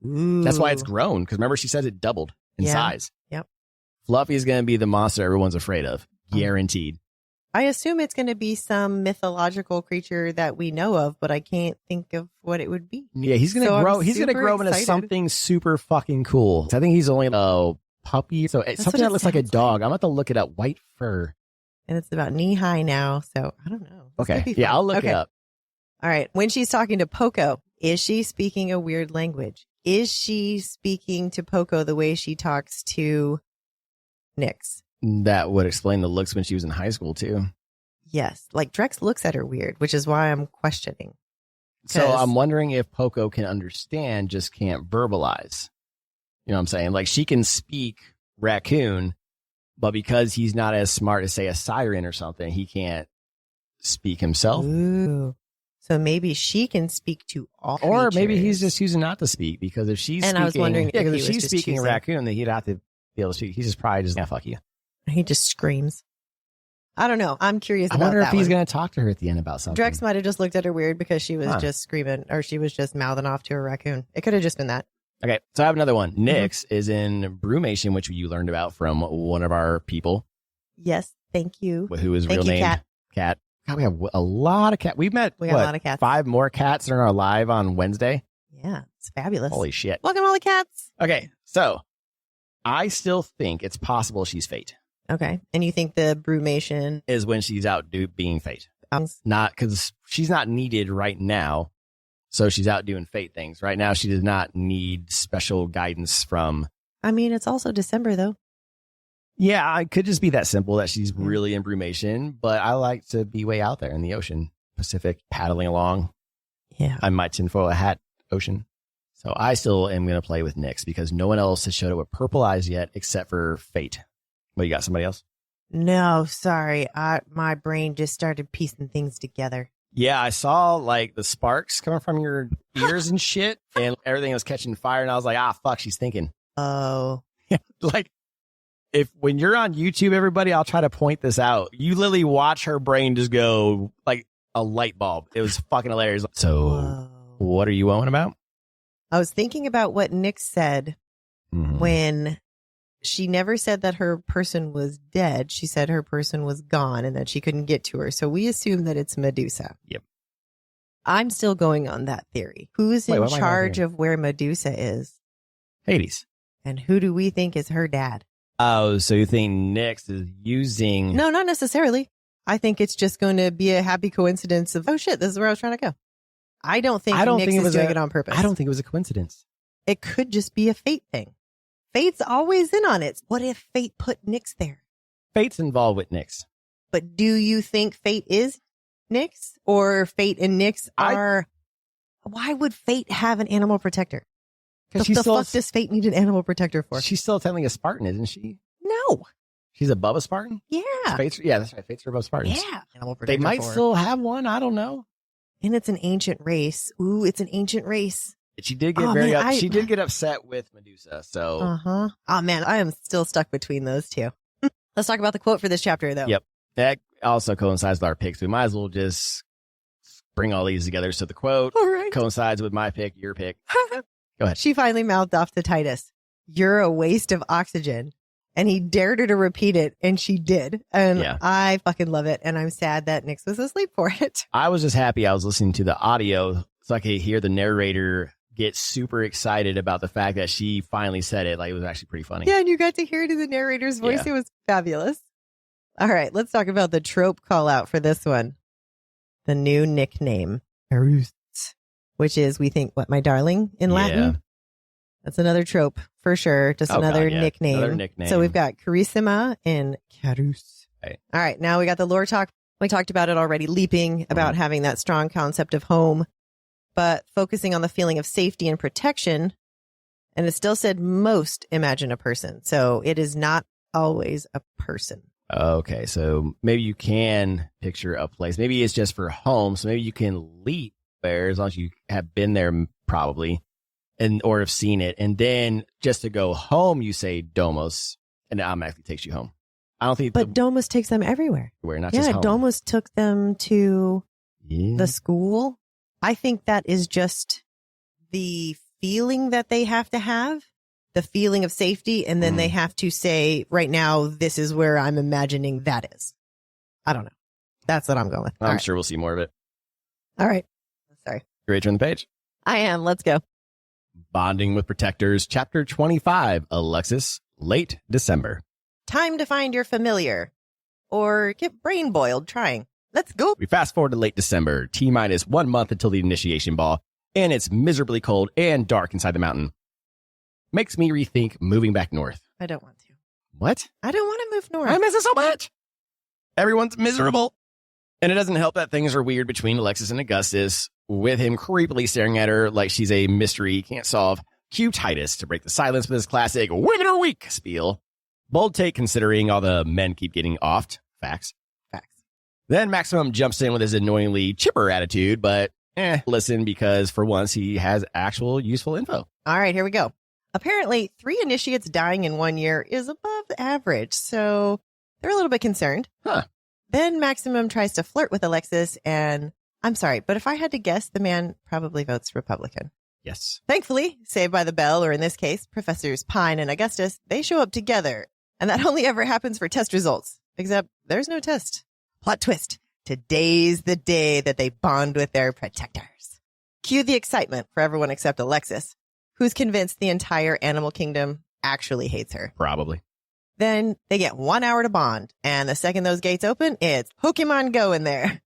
Ooh. That's why it's grown. Because remember, she says it doubled in size. Yep. Fluffy is going to be the monster everyone's afraid of. Guaranteed. I assume it's going to be some mythological creature that we know of, but I can't think of what it would be. Yeah, he's going to So grow. I'm He's going to super grow into excited. something super fucking cool. I think he's only a puppy. So it's That's something what that it looks like a sounds dog. I'm going to have to look it up. White fur. And it's about knee high now, so I don't know. This could Okay. be Yeah, fun. I'll look Okay. it up. All right. When she's talking to Poco, is she speaking a weird language? Is she speaking to Poco the way she talks to Nyx? That would explain the looks when she was in high school, too. Yes. Like Drex looks at her weird, which is why I'm questioning. So 'Cause- I'm wondering if Poco can understand, just can't verbalize. You know what I'm saying? Like she can speak raccoon, but because he's not as smart as, say, a siren or something, he can't speak himself. Ooh. So maybe she can speak to all Or maybe he's creatures. just choosing not to speak because if she's And speaking, I was wondering yeah, if 'cause he if was she's just speaking choosing. raccoon, then he'd have to be able to speak. He's just probably just, fuck you. He just screams. I don't know. I'm curious I about wonder if that he's one. going to talk to her at the end about something. Drex might have just looked at her weird because she was Huh. just screaming or she was just mouthing off to a raccoon. It could have just been that. Okay, so I have another one. Mm-hmm. Nyx is in Brumation, which you learned about from one of our people, Yes. Thank you. who is Thank real you, name Cat. Cat. God, we have a lot of cats. We met We got a lot of cats. 5 more cats that are live on Wednesday. Yeah. It's fabulous. Holy shit. Welcome all the cats. Okay, so I still think it's possible she's Fate. Okay. And you think the brumation Is when she's out being Fate. um, Not because she's not needed right now. So she's out doing Fate things. Right now, she does not need special guidance from. I mean, it's also December though. Yeah, it could just be that simple that she's really in Brumation, but I like to be way out there in the ocean, Pacific, paddling along. Yeah. I might tinfoil a hat ocean. So I still am going to play with Nyx because no one else has showed up with purple eyes yet except for Fate. Well, you got somebody else? No, sorry. My brain just started piecing things together. Yeah, I saw like the sparks coming from your ears and shit, and everything was catching fire. And I was like, fuck, she's thinking. Oh. Like, when you're on YouTube, everybody, I'll try to point this out. You literally watch her brain just go like a light bulb. It was fucking hilarious. So, Whoa. what are you on about? I was thinking about what Nyx said when she never said that her person was dead. She said her person was gone and that she couldn't get to her. So we assume that it's Medusa. Yep. I'm still going on that theory. Who's in what am I charge going of where Medusa is? Hades. And who do we think is her dad? Oh, so you think Nyx is using... No, not necessarily. I think it's just going to be a happy coincidence of, oh shit, this is where I was trying to go. I don't think Nyx is doing it on purpose. I don't think it was a coincidence. It could just be a fate thing. Fate's always in on it. What if fate put Nyx there? Fate's involved with Nyx. But do you think fate is Nyx? Or fate and Nyx are... Why would fate have an animal protector? The fuck does fate need an animal protector for? She's still technically a Spartan, isn't she? No. She's above a Spartan? Yeah. Fate's, yeah, that's right. Fate's are above Spartans. Yeah. Animal They protector might for. still have one. I don't know. And it's an ancient race. Ooh, it's an ancient race. She did get she did get upset with Medusa. So Uh-huh. Oh, man, I am still stuck between those two. Let's talk about the quote for this chapter, though. Yep. That also coincides with our picks. We might as well just bring all these together. So the quote All right. coincides with my pick, your pick. Go ahead. She finally mouthed off to Titus, "You're a waste of oxygen." And he dared her to repeat it, and she did. And Yeah. I fucking love it. And I'm sad that Nyx was asleep for it. I was just happy I was listening to the audio so I could hear the narrator get super excited about the fact that she finally said it. Like, it was actually pretty funny. Yeah, and you got to hear it in the narrator's voice. Yeah. It was fabulous. All right, let's talk about the trope call out for this one. The new nickname, which is, we think, what, my darling in Latin? That's another trope for sure. Just another nickname. Another nickname. So we've got Carissima and Carus. Right. All right. Now we got the lore talk. We talked about it already, leaping about having that strong concept of home, but focusing on the feeling of safety and protection. And it still said most imagine a person. So it is not always a person. Okay, so maybe you can picture a place. Maybe it's just for home. So maybe you can leap there as long as you have been there probably or have seen it. And then just to go home, you say Domos, and it automatically takes you home. I don't think. But Domos takes them everywhere. Not just home. Domos took them to the school. I think that is just the feeling that they have to have, the feeling of safety. And then they have to say, right now, this is where I'm imagining that is. I don't know. That's what I'm going with. I'm sure we'll see more of it. All right. Sorry. You ready to turn the page? I am. Let's go. Bonding with Protectors, Chapter 25, Alexis, late December. Time to find your familiar or get brain boiled trying. Let's go. We fast forward to late December, T-minus 1 month until the initiation ball, and it's miserably cold and dark inside the mountain. Makes me rethink moving back north. I don't want to. What? I don't want to move north. I miss it so much. Everyone's miserable. And it doesn't help that things are weird between Alexis and Augustus, with him creepily staring at her like she's a mystery he can't solve. Cue Titus to break the silence with his classic women are weak spiel. Bold take considering all the men keep getting offed. Facts. Then Maximum jumps in with his annoyingly chipper attitude, but listen, because for once he has actual useful info. All right, here we go. Apparently, 3 initiates dying in 1 year is above average, so they're a little bit concerned. Huh. Then Maximum tries to flirt with Alexis, and I'm sorry, but if I had to guess, the man probably votes Republican. Yes. Thankfully, Saved by the Bell, or in this case, Professors Pine and Augustus, they show up together. And that only ever happens for test results. Except there's no test. Plot twist. Today's the day that they bond with their protectors. Cue the excitement for everyone except Alexis, who's convinced the entire animal kingdom actually hates her. Probably. Then they get 1 hour to bond. And the second those gates open, it's Pokemon Go in there.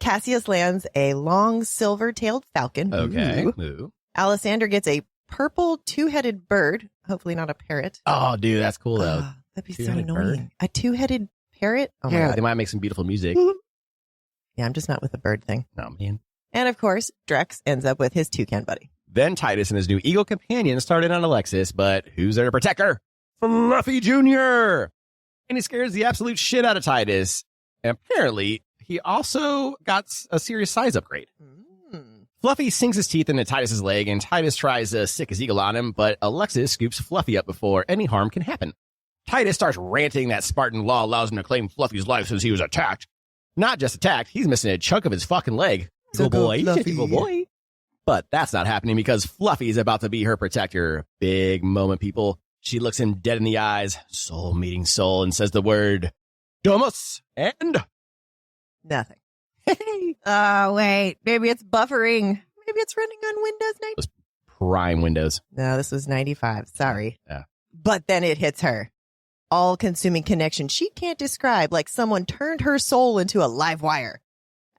Cassius lands a long silver-tailed falcon. Okay. Ooh. Alessander gets a purple 2-headed bird. Hopefully not a parrot. Oh, dude, that's cool, though. Oh, that'd be so annoying. A 2-headed parrot? Oh, my God. They might make some beautiful music. Yeah, I'm just not with the bird thing. No, man. And, of course, Drex ends up with his toucan buddy. Then Titus and his new eagle companion started on Alexis, but who's there to protect her? Fluffy Jr. And he scares the absolute shit out of Titus. And apparently, he also got a serious size upgrade. Fluffy sinks his teeth into Titus's leg, and Titus tries to sick his eagle on him, but Alexis scoops Fluffy up before any harm can happen. Titus starts ranting that Spartan law allows him to claim Fluffy's life since he was attacked. Not just attacked, he's missing a chunk of his fucking leg. Good boy. Good boy. But that's not happening because Fluffy is about to be her protector. Big moment, people. She looks him dead in the eyes, soul meeting soul, and says the word, Domus, and... Nothing. Oh, wait. Maybe it's buffering. Maybe it's running on Windows 90. It was prime Windows. No, this was 95. Sorry. Yeah. But then it hits her. All-consuming connection she can't describe, like someone turned her soul into a live wire.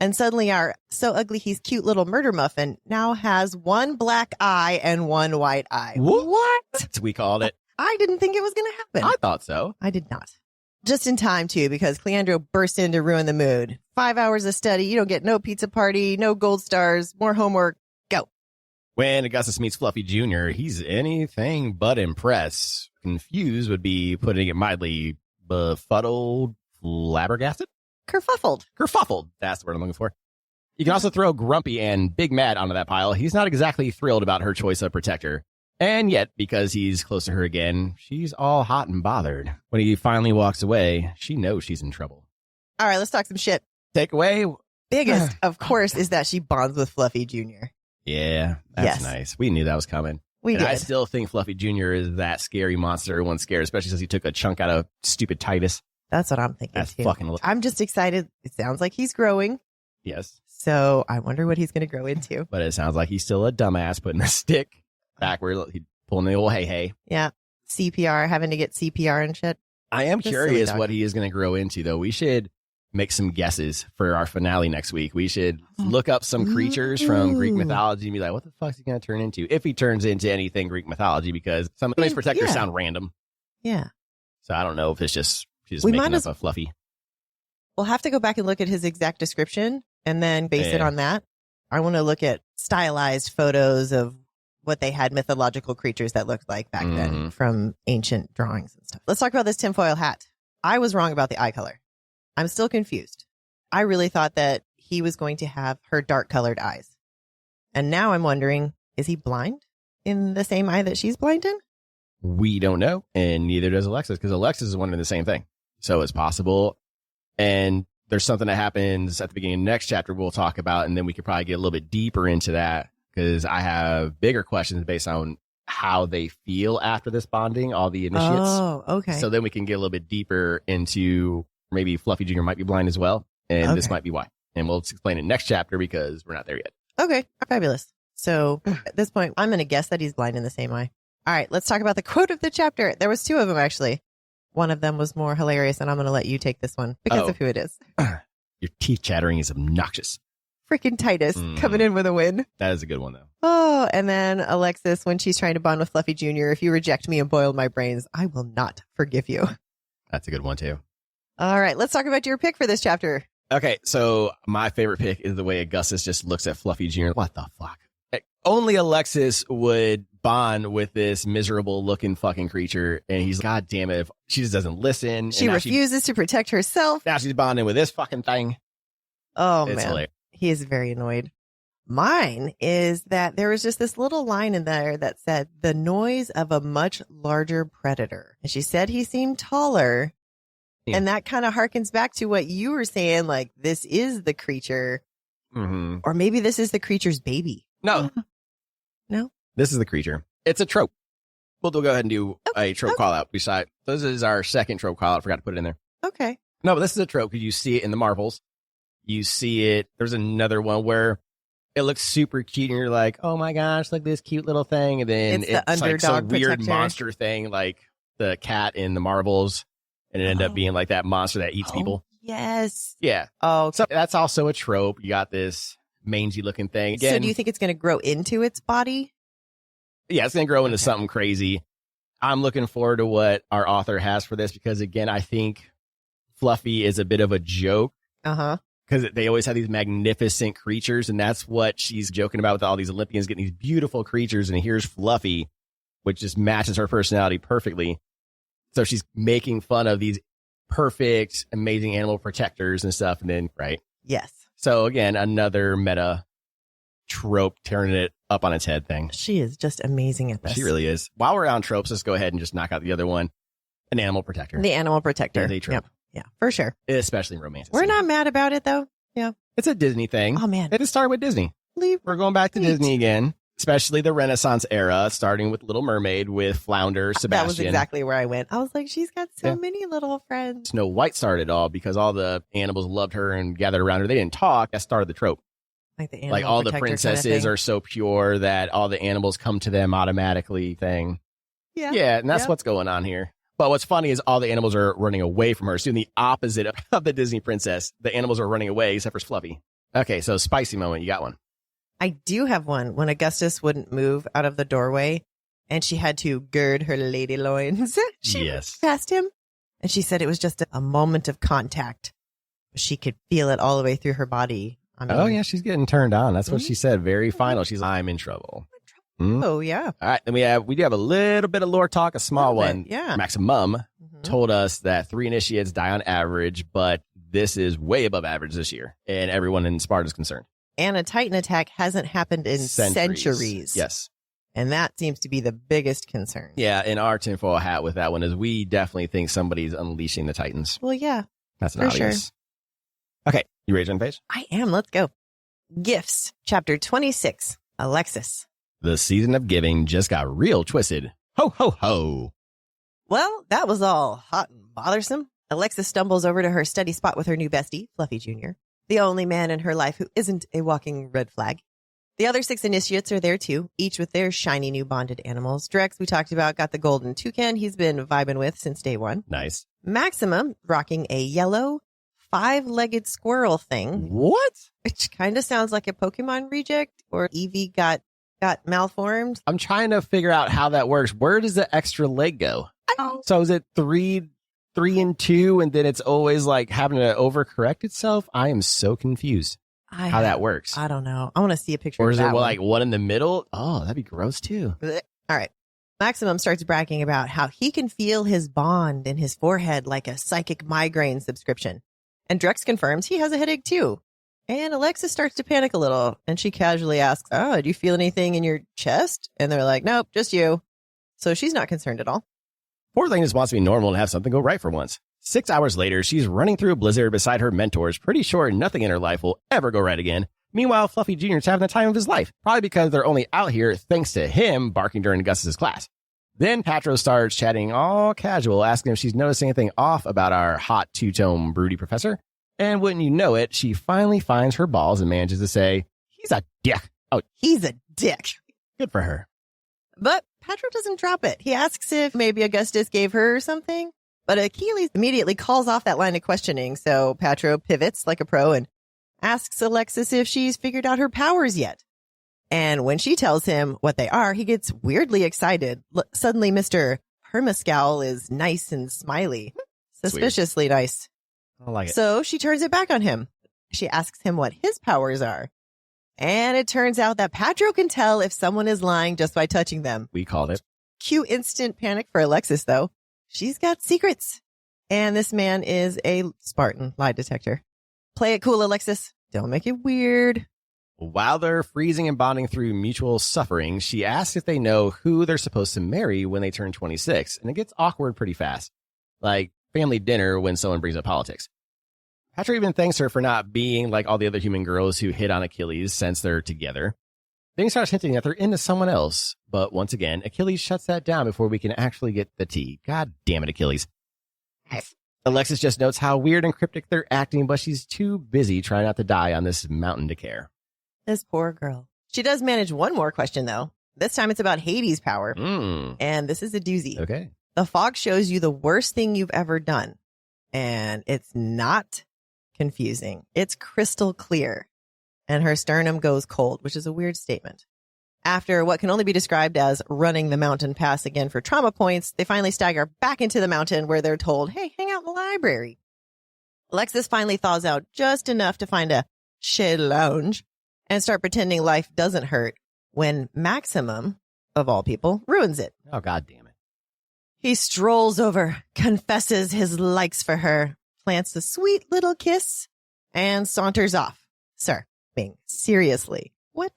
And suddenly our so ugly he's cute little murder muffin now has 1 black eye and 1 white eye. What? We called it. I didn't think it was going to happen. I thought so. I did not. Just in time, too, because Cleandro burst in to ruin the mood. 5 hours of study, you don't get no pizza party, no gold stars, more homework, go. When Augustus meets Fluffy Jr., he's anything but impressed. Confused would be putting it mildly. Befuddled, flabbergasted? Kerfuffled. That's the word I'm looking for. You can also throw Grumpy and Big Mad onto that pile. He's not exactly thrilled about her choice of protector. And yet, because he's close to her again, she's all hot and bothered. When he finally walks away, she knows she's in trouble. All right, let's talk some shit. Takeaway? Biggest, of course, is that she bonds with Fluffy Jr. Yeah, that's nice. We knew that was coming. We did. I still think Fluffy Jr. is that scary monster everyone's scared, especially since he took a chunk out of stupid Titus. That's what I'm thinking, That's too. fucking... I'm just excited. It sounds like he's growing. Yes. So I wonder what he's going to grow into. But it sounds like he's still a dumbass putting a stick back where he's pulling the old hey. Yeah. CPR, having to get CPR and shit. I am Just curious silly what he is going to grow into, though. We should make some guesses for our finale next week. We should look up some creatures from Greek mythology and be like, what the fuck is he going to turn into? If he turns into anything Greek mythology, because some of these protectors sound random. Yeah. So I don't know if it's just she's making up a Fluffy. We'll have to go back and look at his exact description and then base it on that. I want to look at stylized photos of what they had mythological creatures that looked like back then from ancient drawings and stuff. Let's talk about this tinfoil hat. I was wrong about the eye color. I'm still confused. I really thought that he was going to have her dark colored eyes. And now I'm wondering, is he blind in the same eye that she's blind in? We don't know. And neither does Alexis, because Alexis is wondering the same thing. So it's possible. And there's something that happens at the beginning of the next chapter we'll talk about. And then we could probably get a little bit deeper into that, because I have bigger questions based on how they feel after this bonding, all the initiates. Oh, okay. So then we can get a little bit deeper into maybe Fluffy Jr. might be blind as well. And this might be why. And we'll explain it next chapter because we're not there yet. Okay. Fabulous. So at this point, I'm going to guess that he's blind in the same eye. All right. Let's talk about the quote of the chapter. There was two of them, actually. One of them was more hilarious, and I'm going to let you take this one because of who it is. Your teeth chattering is obnoxious. Freaking Titus coming in with a win. That is a good one, though. Oh, and then Alexis, when she's trying to bond with Fluffy Jr., if you reject me and boil my brains, I will not forgive you. That's a good one, too. All right, let's talk about your pick for this chapter. Okay, so my favorite pick is the way Augustus just looks at Fluffy Jr. What the fuck? Only Alexis would bond with this miserable looking fucking creature. And he's like, God damn it. If she just doesn't listen. She refuses to protect herself. Now she's bonding with this fucking thing. Oh, it's man. Hilarious. He is very annoyed. Mine is that there was just this little line in there that said, the noise of a much larger predator. And she said he seemed taller. Yeah. And that kind of harkens back to what you were saying, like, this is the creature. Mm-hmm. Or maybe this is the creature's baby. No. No? This is the creature. It's a trope. We'll go ahead and do a trope call out. Besides, this is our second trope call out. Forgot to put it in there. Okay. No, but this is a trope because you see it in the Marvels. You see it. There's another one where it looks super cute and you're like, oh my gosh, look at this cute little thing. And then it's like some weird monster thing like the cat in the Marvels. And it ended up being like that monster that eats people. Yes. Yeah. Oh, okay. So that's also a trope. You got this mangy looking thing. Again, so do you think it's going to grow into its body? Yeah, it's going to grow into something crazy. I'm looking forward to what our author has for this because, again, I think Fluffy is a bit of a joke. Uh-huh. Because they always have these magnificent creatures, and that's what she's joking about with all these Olympians getting these beautiful creatures, and here's Fluffy, which just matches her personality perfectly. So she's making fun of these perfect, amazing animal protectors and stuff, and then, right? Yes. So, again, another meta trope, turning it up on its head thing. She is just amazing at this. She really is. While we're on tropes, let's go ahead and just knock out the other one. An animal protector. The animal protector. Is a trope. Yep. Yeah, for sure. Especially in romance. We're not mad about it, though. Yeah. It's a Disney thing. Oh, man. It started with Disney. We're going back to Disney again, especially the Renaissance era, starting with Little Mermaid with Flounder, Sebastian. That was exactly where I went. I was like, she's got so many little friends. Snow White started it all because all the animals loved her and gathered around her. They didn't talk. That started the trope. Like all the princesses are so pure that all the animals come to them automatically thing. Yeah. Yeah, and that's what's going on here. But what's funny is all the animals are running away from her. So the opposite of the Disney princess. The animals are running away except for Fluffy. Okay, so spicy moment. You got one. I do have one when Augustus wouldn't move out of the doorway and she had to gird her lady loins. She passed him and she said it was just a moment of contact. She could feel it all the way through her body. I mean, oh, yeah, she's getting turned on. That's what she said. Very final. She's like, I'm in trouble. Oh, yeah. All right. Then we do have a little bit of lore talk, a small one. Yeah. Maximum told us that 3 initiates die on average, but this is way above average this year. And everyone in Sparta is concerned. And a Titan attack hasn't happened in centuries. Yes. And that seems to be the biggest concern. Yeah. And our tinfoil hat with that one is we definitely think somebody's unleashing the Titans. Well, yeah. That's an obvious. Sure. Okay. You ready to turn the page? I am. Let's go. Gifts, chapter 26. Alexis. The season of giving just got real twisted. Ho, ho, ho. Well, that was all hot and bothersome. Alexis stumbles over to her study spot with her new bestie, Fluffy Jr., the only man in her life who isn't a walking red flag. The other 6 initiates are there too, each with their shiny new bonded animals. Drex, we talked about, got the golden toucan he's been vibing with since day one. Nice. Maximum, rocking a yellow 5-legged squirrel thing. What? Which kind of sounds like a Pokemon reject, or Eevee got malformed. I'm trying to figure out how that works. Where does the extra leg go? So is it 3 and 2, and then it's always like having to overcorrect itself? I am so confused how that works. I don't know. I want to see a picture Or of is that it one. like one in the middle? Oh, that'd be gross too. Blech. All right. Maximum starts bragging about how he can feel his bond in his forehead like a psychic migraine subscription. And Drex confirms he has a headache too. And Alexis starts to panic a little, and she casually asks, "Oh, do you feel anything in your chest?" And they're like, "Nope, just you." So she's not concerned at all. Poor thing just wants to be normal and have something go right for once. 6 hours later, she's running through a blizzard beside her mentors, pretty sure nothing in her life will ever go right again. Meanwhile, Fluffy Jr.'s having the time of his life, probably because they're only out here thanks to him barking during Gus's class. Then Patro starts chatting all casual, asking if she's noticed anything off about our hot two-tone broody professor. And wouldn't you know it, she finally finds her balls and manages to say, "He's a dick." Oh, He's a dick. good for her. But Patro doesn't drop it. He asks if maybe Augustus gave her something. But Achilles immediately calls off that line of questioning. So Patro pivots like a pro and asks Alexis if she's figured out her powers yet. And when she tells him what they are, he gets weirdly excited. Suddenly, Mr. Hermascowl is nice and smiley. Suspiciously nice. I like it. So she turns it back on him. She asks him what his powers are. And it turns out that Patro can tell if someone is lying just by touching them. We called it. Cue instant panic for Alexis, though. She's got secrets. And this man is a Spartan lie detector. Play it cool, Alexis. Don't make it weird. While they're freezing and bonding through mutual suffering, she asks if they know who they're supposed to marry when they turn 26, and it gets awkward pretty fast. Like family dinner when someone brings up politics. Patro even thanks her for not being like all the other human girls who hit on Achilles since they're together. Then he starts hinting that they're into someone else, but once again, Achilles shuts that down before we can actually get the tea. God damn it, Achilles. Alexis just notes how weird and cryptic they're acting, but she's too busy trying not to die on this mountain to care. This poor girl. She does manage one more question, though. This time it's about Hades' power. And this is a doozy. Okay. The fog shows you the worst thing you've ever done. And it's not confusing. It's crystal clear. And her sternum goes cold, which is a weird statement. After what can only be described as running the mountain pass again for trauma points, they finally stagger back into the mountain where they're told, "Hey, hang out in the library." Alexis finally thaws out just enough to find a shade lounge and start pretending life doesn't hurt when Maximum, of all people, ruins it. Oh, God damn it. He strolls over, confesses his likes for her, plants a sweet little kiss, and saunters off. Sir, Bing, seriously, what?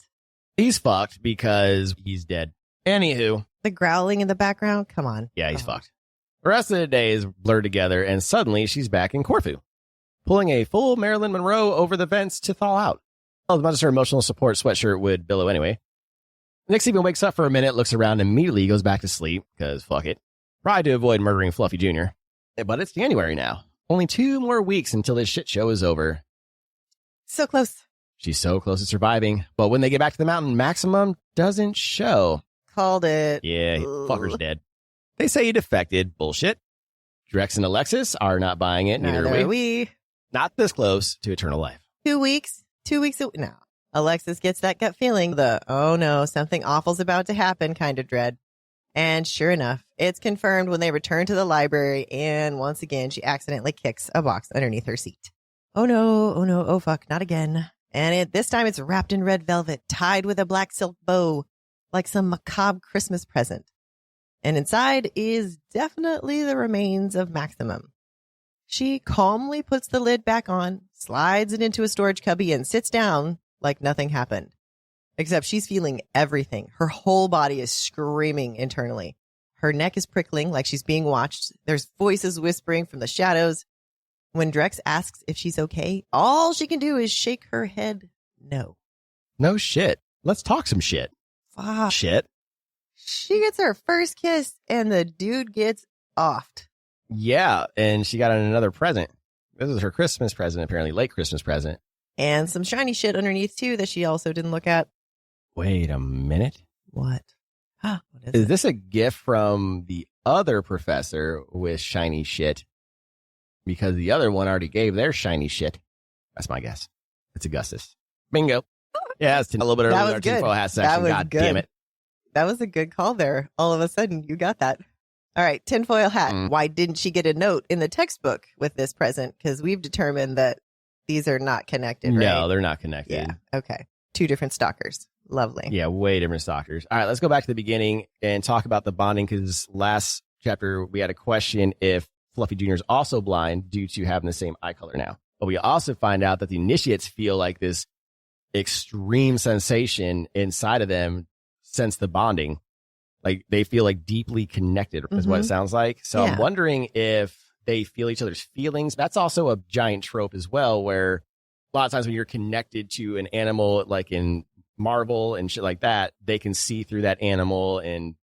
He's fucked because he's dead. Anywho. The growling in the background? Come on. Yeah, he's fucked. The rest of the day is blurred together, and suddenly she's back in Corfu, pulling a full Marilyn Monroe over the vents to thaw out. Well, as much as her emotional support sweatshirt would billow anyway. Nix even wakes up for a minute, looks around, and immediately goes back to sleep, because fuck it. Probably to avoid murdering Fluffy Jr. But it's January now. Only 2 more weeks until this shit show is over. So close. She's so close to surviving. But when they get back to the mountain, Maximum doesn't show. Called it. Yeah, fucker's dead. They say he defected. Bullshit. Drex and Alexis are not buying it. Neither are we. Not this close to eternal life. 2 weeks. 2 weeks. No. Alexis gets that gut feeling. The, oh no, something awful's about to happen kind of dread. And sure enough, it's confirmed when they return to the library. And once again, she accidentally kicks a box underneath her seat. Oh no, oh fuck, not again. And this time it's wrapped in red velvet, tied with a black silk bow, like some macabre Christmas present. And inside is definitely the remains of Maximum. She calmly puts the lid back on, slides it into a storage cubby, and sits down like nothing happened. Except she's feeling everything. Her whole body is screaming internally. Her neck is prickling like she's being watched. There's voices whispering from the shadows. When Drex asks if she's okay, all she can do is shake her head no. No shit. Let's talk some shit. Fuck. Shit. She gets her first kiss and the dude gets offed. Yeah, and she got another present. This is her Christmas present, apparently. Late Christmas present. And some shiny shit underneath, too, that she also didn't look at. Wait a minute. What? What is this a gift from the other professor with shiny shit? because the other one already gave their shiny shit. That's my guess. It's Augustus. Bingo. Yeah, it's a little bit early in our tinfoil hat section. God damn it. That was a good call there. All of a sudden, you got that. All right, tinfoil hat. Why didn't she get a note in the textbook with this present? Because we've determined that these are not connected, right? No, they're not connected. Yeah, okay. 2 different stalkers. Lovely. Yeah, way different stalkers. All right, let's go back to the beginning and talk about the bonding, because last chapter we had a question if Fluffy Jr. is also blind due to having the same eye color now. But we also find out that the initiates feel like this extreme sensation inside of them since the bonding. Like they feel like deeply connected is what it sounds like. So I'm wondering if they feel each other's feelings. That's also a giant trope as well, where a lot of times when you're connected to an animal, like in Marvel and shit like that, they can see through that animal. And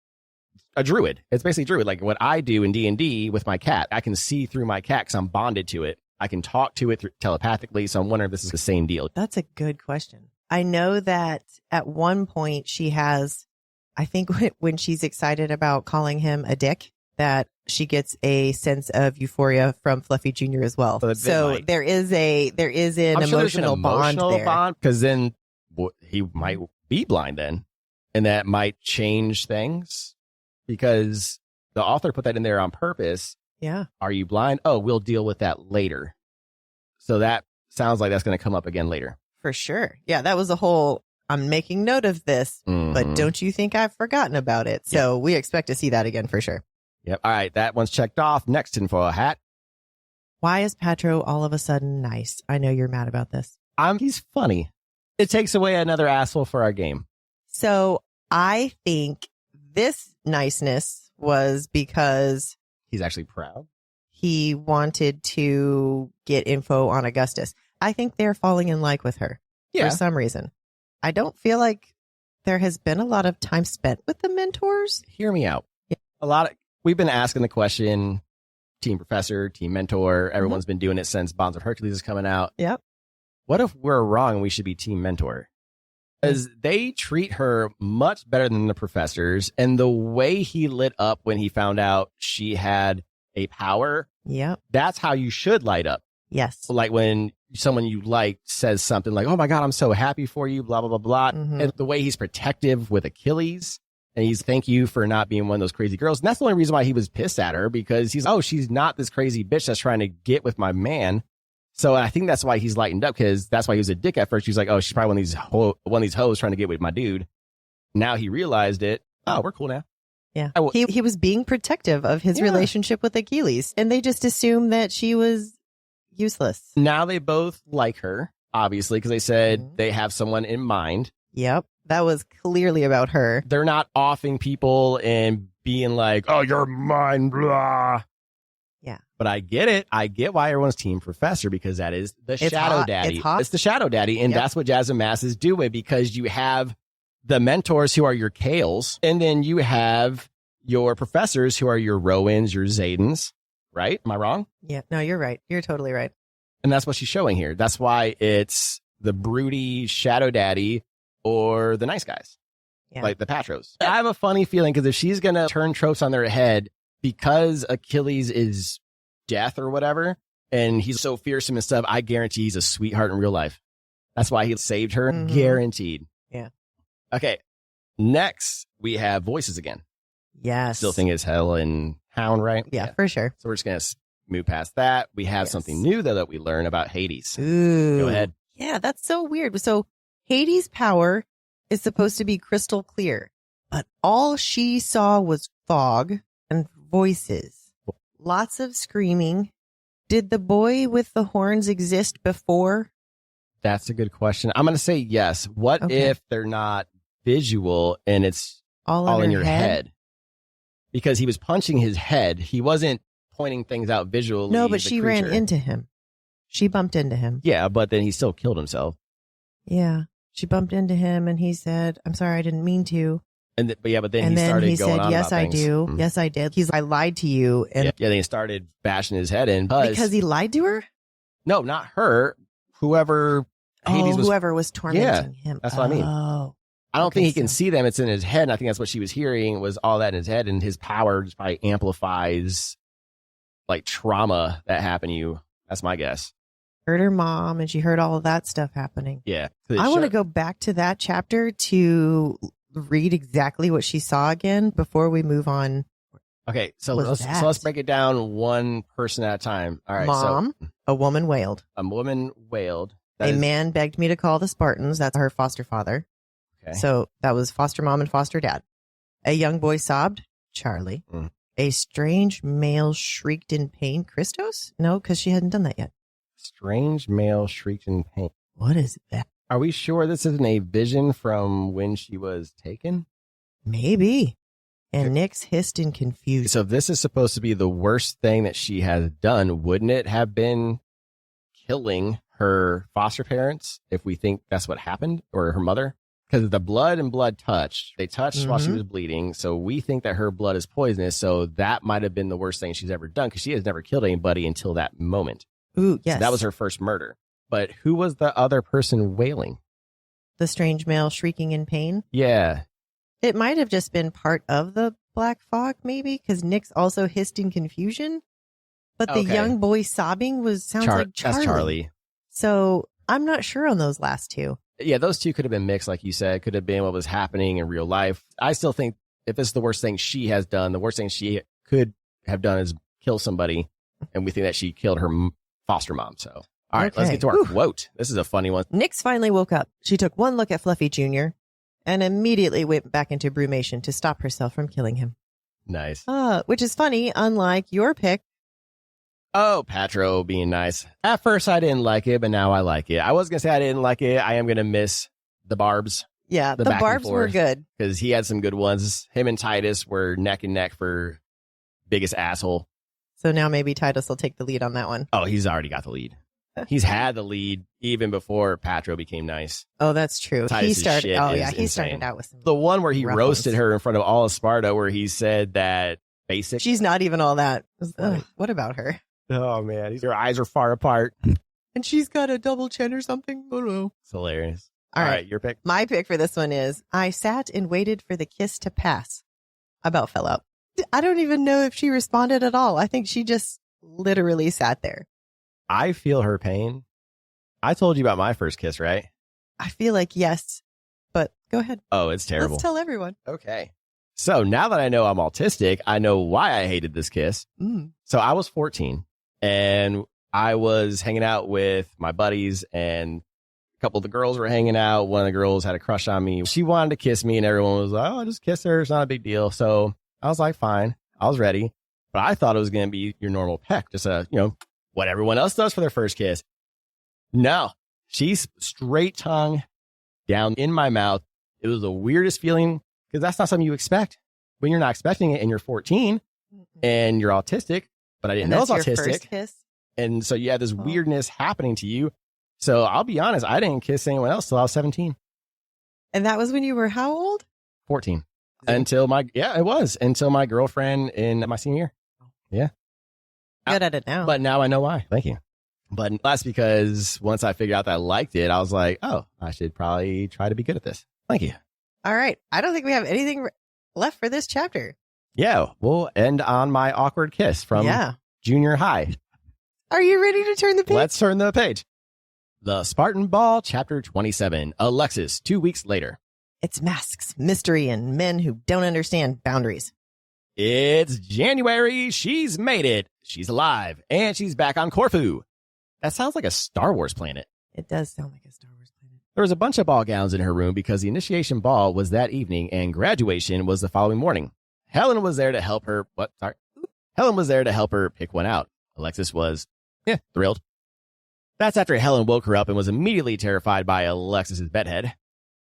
a druid, it's basically druid. Like what I do in D&D with my cat, I can see through my cat because I'm bonded to it. I can talk to it telepathically. So I'm wondering if this is the same deal. That's a good question. I know that at one point she has, I think when she's excited about calling him a dick, that she gets a sense of euphoria from Fluffy Jr. as well. So there is an emotional bond there. Because then he might be blind then, and that might change things because the author put that in there on purpose. Yeah. Are you blind? Oh, we'll deal with that later. So that sounds like that's going to come up again later. For sure. Yeah, that was a whole, I'm making note of this, but don't you think I've forgotten about it? So we expect to see that again for sure. Yep. All right. That one's checked off. Next tinfoil hat. Why is Patro all of a sudden nice? I know you're mad about this. He's funny. It takes away another asshole for our game. So I think this niceness was because he's actually proud. He wanted to get info on Augustus. I think they're falling in like with her for some reason. I don't feel like there has been a lot of time spent with the mentors. Hear me out. Yeah. We've been asking the question, team professor, team mentor. Everyone's been doing it since Blood of Hercules is coming out. Yep. What if we're wrong and we should be team mentor? Because they treat her much better than the professors. And the way he lit up when he found out she had a power, that's how you should light up. Yes. Like when someone you like says something like, oh my God, I'm so happy for you, blah, blah, blah, blah. And the way he's protective with Achilles, and he's thank you for not being one of those crazy girls. And that's the only reason why he was pissed at her, because she's not this crazy bitch that's trying to get with my man. So I think that's why he's lightened up, because that's why he was a dick at first. He's like, oh, she's probably one of these hoes trying to get with my dude. Now he realized it. Oh, we're cool now. Yeah. He was being protective of his relationship with Achilles, and they just assumed that she was useless. Now they both like her, obviously, because they said they have someone in mind. Yep. That was clearly about her. They're not offing people and being like, oh, you're mine, blah. Yeah. But I get it. I get why everyone's team professor, because that is the shadow daddy. It's the shadow daddy. And that's what Jasmine Mass is doing, because you have the mentors who are your Kales, and then you have your professors who are your Rowans, your Zadens, right? Am I wrong? Yeah. No, you're right. You're totally right. And that's what she's showing here. That's why it's the broody shadow daddy or the nice guys, like the Patros. I have a funny feeling, because if she's going to turn tropes on their head because Achilles is death or whatever, and he's so fearsome and stuff, I guarantee he's a sweetheart in real life. That's why he saved her. Guaranteed. Yeah. Okay. Next, we have voices again. Yes. Still think it's Hell and Hound, right? Yeah, for sure. So we're just going to move past that. We have something new, though, that we learn about Hades. Ooh. Go ahead. Yeah, that's so weird. So Hades' power is supposed to be crystal clear, but all she saw was fog and voices. Lots of screaming. Did the boy with the horns exist before? That's a good question. I'm going to say yes. What if they're not visual and it's all in your head? Because he was punching his head. He wasn't pointing things out visually. No, but she ran into him. She bumped into him. Yeah, but then he still killed himself. Yeah. She bumped into him and he said, I'm sorry, I didn't mean to. But then he started going on yes, about I things. do. Yes, I did. I lied to you. And then he started bashing his head in. Because he lied to her? No, not her. Whoever was tormenting him. That's what I mean. Oh. I don't think he can see them. It's in his head. And I think that's what she was hearing, was all that in his head, and his power just probably amplifies like trauma that happened to you. That's my guess. Heard her mom, and she heard all of that stuff happening. Yeah. I want to go back to that chapter to read exactly what she saw again before we move on. Okay, so let's break it down one person at a time. All right, Mom, a woman wailed. A woman wailed. Man begged me to call the Spartans. That's her foster father. Okay. So that was foster mom and foster dad. A young boy sobbed. Charlie. A strange male shrieked in pain. Christos? No, because she hadn't done that yet. Strange male shrieked in pain. What is that? Are we sure this isn't a vision from when she was taken? Maybe. And Nyx hissed in confusion. So if this is supposed to be the worst thing that she has done, wouldn't it have been killing her foster parents if we think that's what happened, or her mother? Because the blood and blood touched. They touched while she was bleeding. So we think that her blood is poisonous. So that might have been the worst thing she's ever done, because she has never killed anybody until that moment. Ooh, yes. So that was her first murder. But who was the other person wailing? The strange male shrieking in pain? Yeah. It might have just been part of the black fog, maybe, because Nyx also hissed in confusion. But the young boy sobbing sounds like Charlie. That's Charlie. So I'm not sure on those last two. Yeah, those two could have been mixed, like you said. Could have been what was happening in real life. I still think if this is the worst thing she has done, the worst thing she could have done is kill somebody. And we think that she killed her foster mom. So, all right, let's get to our quote. This is a funny one. Nyx finally woke up. She took one look at Fluffy Jr. and immediately went back into brumation to stop herself from killing him. Nice. Which is funny, unlike your pick. Oh, Patro being nice. At first, I didn't like it, but now I like it. I was going to say I didn't like it. I am going to miss the barbs. Yeah, the barbs were good. Because he had some good ones. Him and Titus were neck and neck for biggest asshole. So now maybe Titus will take the lead on that one. Oh, he's already got the lead. He's had the lead even before Patro became nice. Oh, that's true. Titus's he started. shit Oh, is yeah, he insane. started out with some. The one where he roasted ones. her in front of all of Sparta, where he said that basic. She's not even all that. What about her? Oh man, your eyes are far apart. And she's got a double chin or something. I don't know. It's hilarious. All right, your pick. My pick for this one is I sat and waited for the kiss to pass. About fell out. I don't even know if she responded at all. I think she just literally sat there. I feel her pain. I told you about my first kiss, right? I feel like yes, but go ahead. Oh, it's terrible. Let's tell everyone. Okay. So now that I know I'm autistic, I know why I hated this kiss. So I was 14 and I was hanging out with my buddies, and a couple of the girls were hanging out. One of the girls had a crush on me. She wanted to kiss me and everyone was like, oh, just kiss her. It's not a big deal. So I was like, fine. I was ready. But I thought it was going to be your normal peck. Just what everyone else does for their first kiss. No, she's straight tongue down in my mouth. It was the weirdest feeling because that's not something you expect when you're not expecting it and you're 14 and you're autistic, but I didn't know I was autistic. Your first kiss? And so you had this weirdness happening to you. So I'll be honest, I didn't kiss anyone else till I was 17. And that was when you were how old? 14. Until my girlfriend in my senior year. Yeah. Good at it now. But now I know why. Thank you. But that's because once I figured out that I liked it, I was like, oh, I should probably try to be good at this. Thank you. All right. I don't think we have anything left for this chapter. Yeah. We'll end on my awkward kiss from junior high. Are you ready to turn the page? Let's turn the page. The Spartan Ball, Chapter 27. Alexis, 2 weeks later. It's masks, mystery, and men who don't understand boundaries. It's January. She's made it. She's alive. And she's back on Corfu. That sounds like a Star Wars planet. It does sound like a Star Wars planet. There was a bunch of ball gowns in her room because the initiation ball was that evening and graduation was the following morning. Helen was there to help her. Helen was there to help her pick one out. Alexis was, thrilled. That's after Helen woke her up and was immediately terrified by Alexis's bedhead.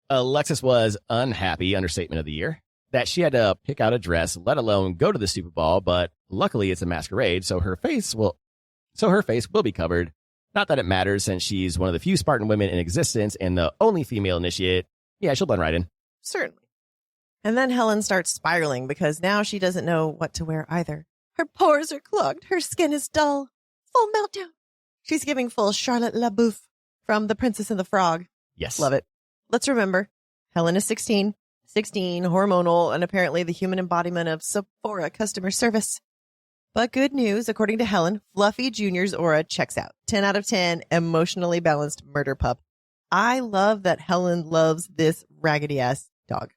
Alexis was unhappy, understatement of the year, that she had to pick out a dress, let alone go to the stupid ball, but luckily it's a masquerade, so her face will be covered. Not that it matters since she's one of the few Spartan women in existence and the only female initiate. Yeah, she'll blend right in. Certainly. And then Helen starts spiraling because now she doesn't know what to wear either. Her pores are clogged. Her skin is dull. Full meltdown. She's giving full Charlotte LaBouffe from The Princess and the Frog. Yes. Love it. Let's remember, Helen is 16, hormonal, and apparently the human embodiment of Sephora customer service. But good news, according to Helen, Fluffy Jr.'s aura checks out. 10 out of 10, emotionally balanced murder pup. I love that Helen loves this raggedy-ass dog.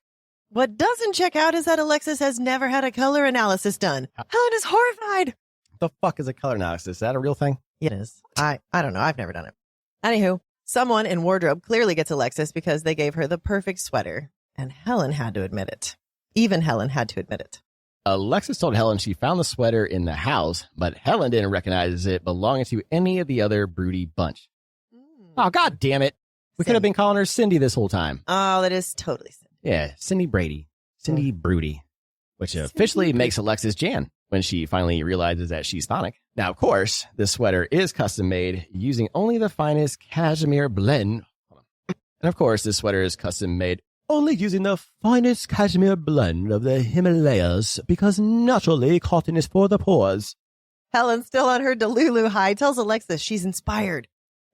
What doesn't check out is that Alexis has never had a color analysis done. Helen is horrified. The fuck is a color analysis? Is that a real thing? It is. I don't know. I've never done it. Anywho, someone in wardrobe clearly gets Alexis because they gave her the perfect sweater. And Helen had to admit it. Even Helen had to admit it. Alexis told Helen she found the sweater in the house, but Helen didn't recognize it belonging to any of the other broody bunch. Oh, God damn it. We could have been calling her Cindy this whole time. Oh, that is totally Cindy. Yeah, Cindy Brady. Cindy Broody. Which officially makes Alexis Jan when she finally realizes that she's Sonic. Now, of course, this sweater is custom made using only the finest cashmere blend. And of course, this sweater is custom made only using the finest cashmere blend of the Himalayas because naturally cotton is for the pores. Helen, still on her Delulu high, tells Alexis she's inspired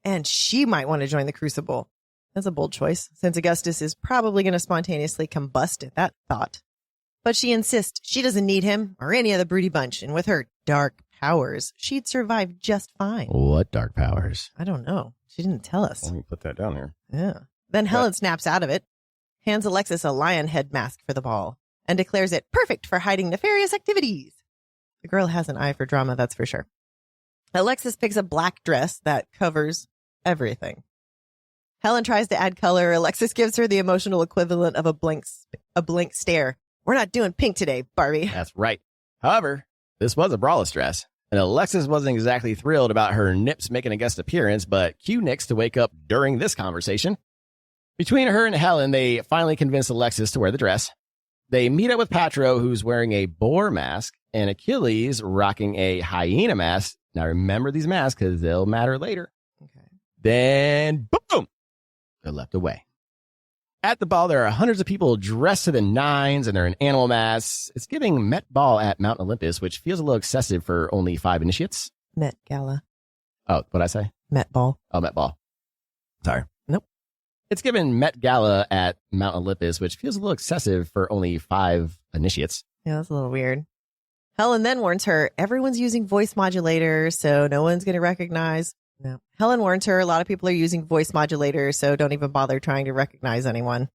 and she might want to join the Crucible. That's a bold choice, since Augustus is probably going to spontaneously combust at that thought. But she insists she doesn't need him or any of the broody bunch, and with her dark powers, she'd survive just fine. What dark powers? I don't know. She didn't tell us. Let me put that down here. Yeah. Then Helen snaps out of it, hands Alexis a lion head mask for the ball, and declares it perfect for hiding nefarious activities. The girl has an eye for drama, that's for sure. Alexis picks a black dress that covers everything. Helen tries to add color. Alexis gives her the emotional equivalent of a blank stare. We're not doing pink today, Barbie. That's right. However, this was a braless dress, and Alexis wasn't exactly thrilled about her nips making a guest appearance, but cue Nix to wake up during this conversation. Between her and Helen, they finally convince Alexis to wear the dress. They meet up with Patro, who's wearing a boar mask, and Achilles rocking a hyena mask. Now remember these masks because they'll matter later. Okay. Then, boom, they're left away. At the ball, there are hundreds of people dressed to the nines, and they're in animal masks. It's giving Met Ball at Mount Olympus, which feels a little excessive for only 5 initiates. Met Gala. Oh, what'd I say? Met Ball. Oh, Met Ball. Sorry. Nope. It's given Met Gala at Mount Olympus, which feels a little excessive for only 5 initiates. Yeah, that's a little weird. Helen then warns her, everyone's using voice modulators, so no one's going to recognize. No. Helen warns her, a lot of people are using voice modulators, so don't even bother trying to recognize anyone.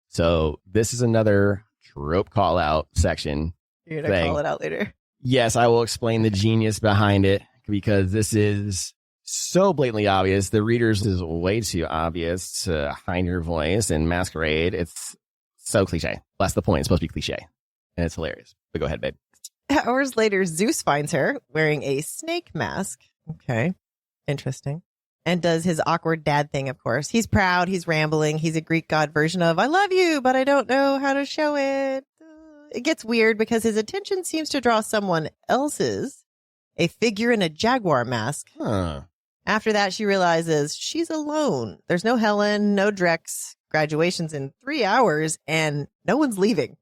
So this is another trope call out section. You're going to call it out later. Yes, I will explain the genius behind it because this is so blatantly obvious. The readers is way too obvious to hide your voice and masquerade. It's so cliche. That's the point. It's supposed to be cliche. And it's hilarious. But go ahead, babe. Hours later, Zeus finds her wearing a snake mask. Okay. Interesting. And does his awkward dad thing, of course. He's proud. He's rambling. He's a Greek god version of, I love you, but I don't know how to show it. It gets weird because his attention seems to draw someone else's, a figure in a jaguar mask. Huh. After that, she realizes she's alone. There's no Helen, no Drex. Graduation's in 3 hours, and no one's leaving.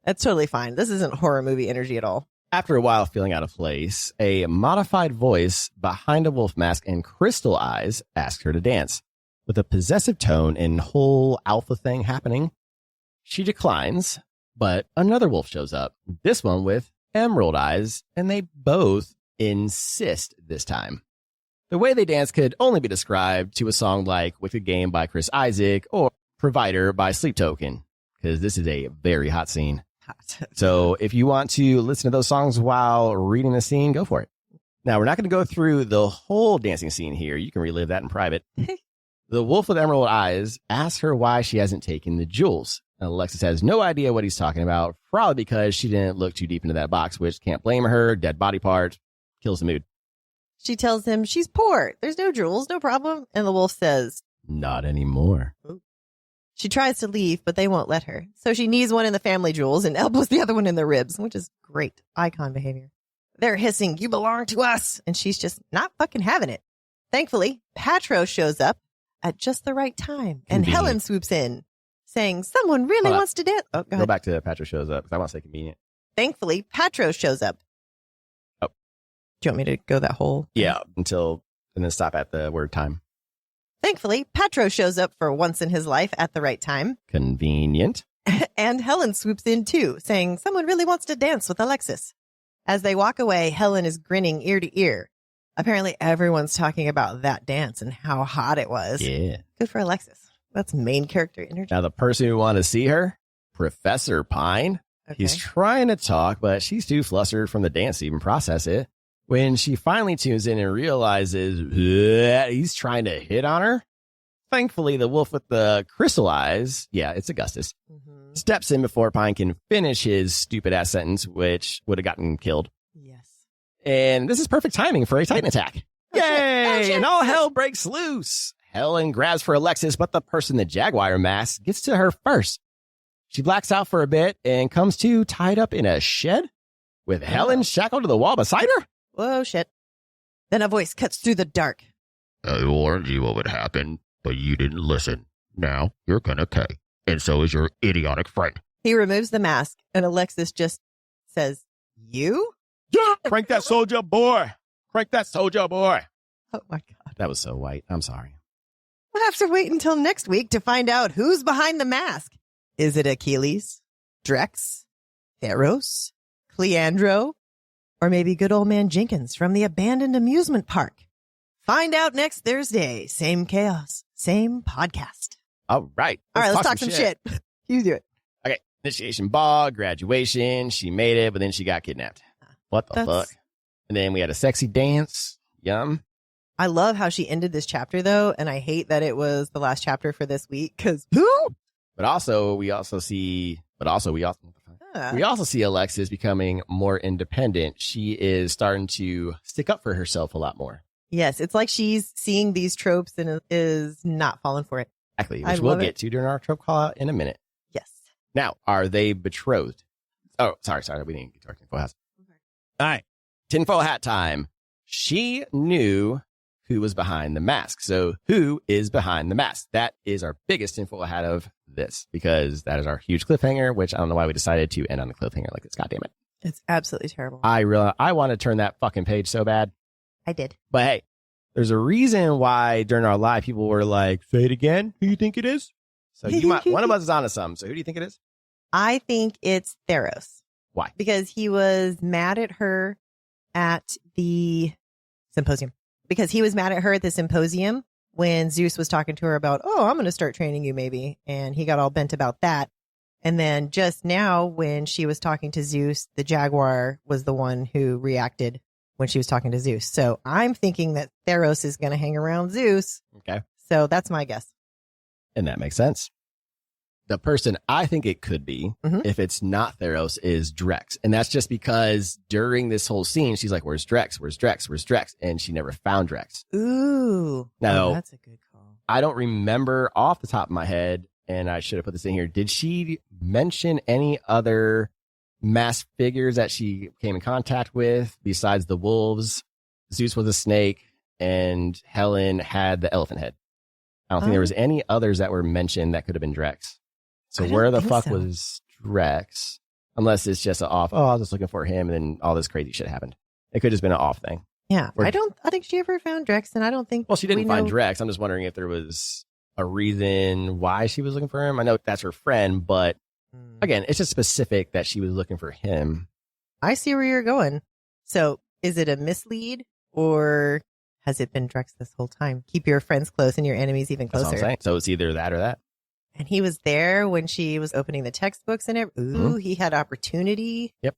That's totally fine. This isn't horror movie energy at all. After a while feeling out of place, a modified voice behind a wolf mask and crystal eyes asks her to dance. With a possessive tone and whole alpha thing happening, she declines, but another wolf shows up, this one with emerald eyes, and they both insist this time. The way they dance could only be described to a song like Wicked Game by Chris Isaac or Provider by Sleep Token, because this is a very hot scene. So if you want to listen to those songs while reading the scene, go for it. Now, we're not going to go through the whole dancing scene here. You can relive that in private. The wolf with emerald eyes asks her why she hasn't taken the jewels. And Alexis has no idea what he's talking about, probably because she didn't look too deep into that box, which can't blame her. Dead body part kills the mood. She tells him she's poor. There's no jewels, no problem. And the wolf says, not anymore. She tries to leave, but they won't let her. So she knees one in the family jewels and elbows the other one in the ribs, which is great icon behavior. They're hissing, you belong to us. And she's just not fucking having it. Thankfully, Patro shows up at just the right time. And Helen swoops in, saying, someone really wants to dance. Oh, go back to Patro shows up, because I want to say convenient. Thankfully, Patro shows up. Oh. Do you want me to go that whole? Yeah, and then stop at the word time. Thankfully, Patro shows up for once in his life at the right time. Convenient. And Helen swoops in too, saying, someone really wants to dance with Alexis. As they walk away, Helen is grinning ear to ear. Apparently, everyone's talking about that dance and how hot it was. Yeah. Good for Alexis. That's main character energy. Now, the person who wanted to see her, Professor Pine, he's trying to talk, but she's too flustered from the dance to even process it. When she finally tunes in and realizes he's trying to hit on her, thankfully, the wolf with the crystal eyes, yeah, it's Augustus, steps in before Pine can finish his stupid-ass sentence, which would have gotten killed. Yes. And this is perfect timing for a Titan attack. Oh, Yay! shit. And all hell breaks loose. Helen grabs for Alexis, but the person in the jaguar mask gets to her first. She blacks out for a bit and comes to tied up in a shed with Helen shackled to the wall beside her. Whoa, shit. Then a voice cuts through the dark. I warned you what would happen, but you didn't listen. Now you're gonna pay. And so is your idiotic friend. He removes the mask, and Alexis just says, "You?" Yeah, crank that soldier boy. Crank that soldier boy. Oh, my God. That was so white. I'm sorry. We'll have to wait until next week to find out who's behind the mask. Is it Achilles, Drex, Theros, Cleandro, or maybe good old man Jenkins from the abandoned amusement park? Find out next Thursday. Same chaos, same podcast. All right. All right, let's talk some shit. You do it. Okay. Initiation ball, graduation. She made it, but then she got kidnapped. What the fuck? And then we had a sexy dance. Yum. I love how she ended this chapter, though, and I hate that it was the last chapter for this week because But also, we also see Alexis becoming more independent. She is starting to stick up for herself a lot more. Yes, it's like she's seeing these tropes and is not falling for it. Exactly, which we'll get to during our trope call out in a minute. Yes. Now, are they betrothed? Oh, sorry. We didn't get to our tinfoil hats. Okay. All right. Tinfoil hat time. She knew who was behind the mask. So who is behind the mask? That is our biggest tinfoil hat of this, because that is our huge cliffhanger, which I don't know why we decided to end on the cliffhanger like this. God damn it. It's absolutely terrible. I want to turn that fucking page so bad. I did. But hey, there's a reason why during our live people were like, say it again. Who you think it is? So one of us is onto something. So who do you think it is? I think it's Theros. Why? Because he was mad at her at the symposium. When Zeus was talking to her about, I'm going to start training you maybe. And he got all bent about that. And then just now when she was talking to Zeus, the jaguar was the one who reacted when she was talking to Zeus. So I'm thinking that Theros is going to hang around Zeus. Okay. So that's my guess. And that makes sense. The person I think it could be, if it's not Theros, is Drex. And that's just because during this whole scene, she's like, where's Drex? Where's Drex? Where's Drex? And she never found Drex. Ooh. Now, that's a good call. I don't remember off the top of my head, and I should have put this in here. Did she mention any other masked figures that she came in contact with besides the wolves? Zeus was a snake, and Helen had the elephant head. I don't think there was any others that were mentioned that could have been Drex. So where the fuck was Drex? Unless it's just an off, I was just looking for him, and then all this crazy shit happened. It could have just been an off thing. Yeah. I think she ever found Drex, and I don't think. Well, she didn't find Drex. I'm just wondering if there was a reason why she was looking for him. I know that's her friend, but again, it's just specific that she was looking for him. I see where you're going. So is it a mislead, or has it been Drex this whole time? Keep your friends close and your enemies even closer. That's what I'm saying. So it's either that or that. And he was there when she was opening the textbooks and he had opportunity. Yep.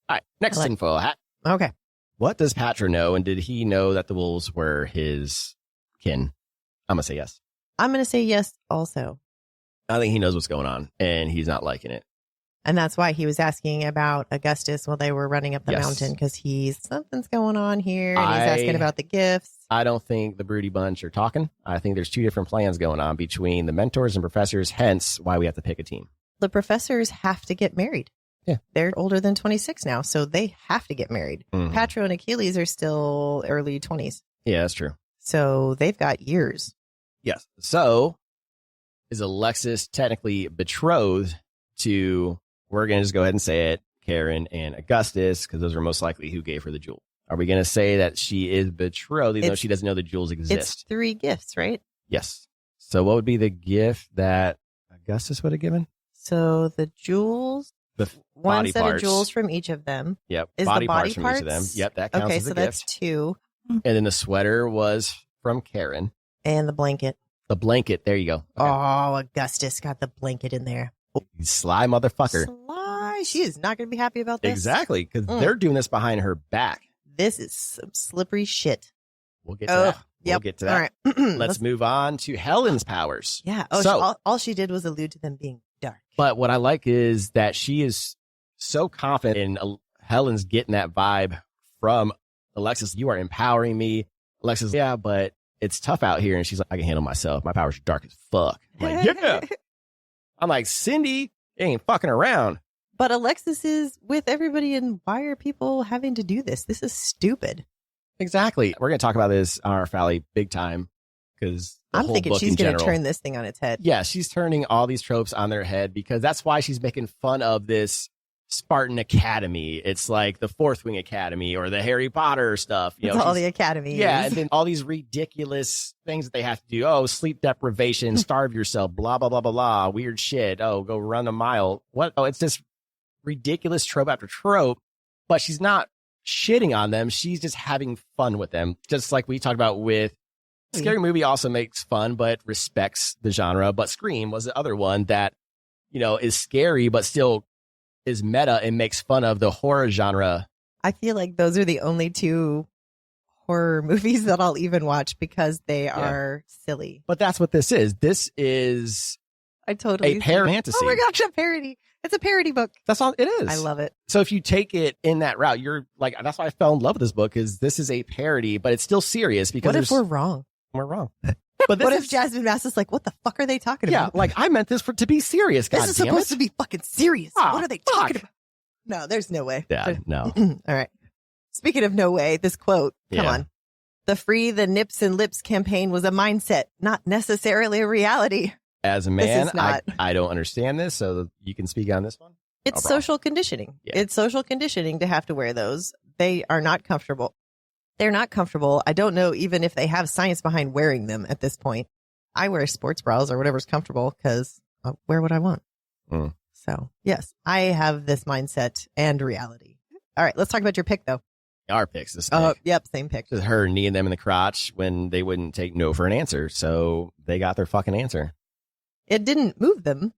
All right. Next info hat. Okay. What does Patra know? And did he know that the wolves were his kin? I'm going to say yes. I'm going to say yes also. I think he knows what's going on and he's not liking it. And that's why he was asking about Augustus while they were running up the mountain, because something's going on here. And he's asking about the gifts. I don't think the broody bunch are talking. I think there's two different plans going on between the mentors and professors, hence why we have to pick a team. The professors have to get married. Yeah. They're older than 26 now, so they have to get married. Patra and Achilles are still early 20s. Yeah, that's true. So they've got years. Yes. So is Alexis technically betrothed to, we're going to just go ahead and say it, Karen and Augustus, because those are most likely who gave her the jewel. Are we going to say that she is betrothed, even though she doesn't know the jewels exist? It's 3 gifts, right? Yes. So what would be the gift that Augustus would have given? So the jewels The One body set parts. of jewels from each of them. Yep. Is body the body parts from each of them. parts? Yep. That counts Okay, as a so gift. that's 2. And then the sweater was from Karen. And the blanket. The blanket. There you go. Okay. Oh, Augustus got the blanket in there. You sly motherfucker. Sly. She is not going to be happy about this. Exactly. Because they're doing this behind her back. This is some slippery shit. We'll get to that. Yep. We'll get to that. All right. Let's move on to Helen's powers. Yeah. Oh, So- all she did was allude to them being dark. But what I like is that she is so confident in Helen's getting that vibe from Alexis. You are empowering me. Alexis, yeah, but it's tough out here. And she's like, I can handle myself. My powers are dark as fuck. I'm like, yeah. I'm like, Cindy ain't fucking around. But Alexis is with everybody, and why are people having to do this? This is stupid. Exactly. We're going to talk about this on our Fally big time because I'm thinking she's going to turn this thing on its head. Yeah, she's turning all these tropes on their head because that's why she's making fun of this Spartan Academy. It's like the Fourth Wing Academy or the Harry Potter stuff. You It's know, all the academies. yeah, and then all these ridiculous things that they have to do. Oh, sleep deprivation, starve yourself, blah, blah, blah, blah, blah, weird shit. Oh, go run a mile. What? Oh, it's just ridiculous trope after trope, but she's not shitting on them. She's just having fun with them. Just like we talked about with Scary Movie also makes fun, but respects the genre. But Scream was the other one that, you know, is scary, but still is meta and makes fun of the horror genre. I feel like those are the only 2 horror movies that I'll even watch because they are silly. But that's what this is. This is I totally a fantasy. Oh my gosh, a parody. It's a parody book. That's all it is. I love it. So if you take it in that route, you're like, that's why I fell in love with this book, is this is a parody, but it's still serious because What if we're wrong? we're wrong. But What if Jasmine Mass is like, what the fuck are they talking yeah, about? like I meant this to be serious. This God is damn supposed it. to be fucking serious. Ah, What are they fuck. talking about? No, there's no way. Yeah, no. All right. Speaking of no way, this quote, come Yeah. on. The Free the Nips and Lips campaign was a mindset, not necessarily a reality. As a man, is not- I don't understand this, so you can speak on this one. It's No problem. social conditioning. Yeah. It's social conditioning to have to wear those. They are not comfortable. They're not comfortable. I don't know even if they have science behind wearing them at this point. I wear sports bras or whatever's comfortable because I'll wear what I want. Mm. So, yes, I have this mindset and reality. All right, let's talk about your pick, though. Our picks this Yep, same pick. Just her kneeing them in the crotch when they wouldn't take no for an answer. So they got their fucking answer. It didn't move them.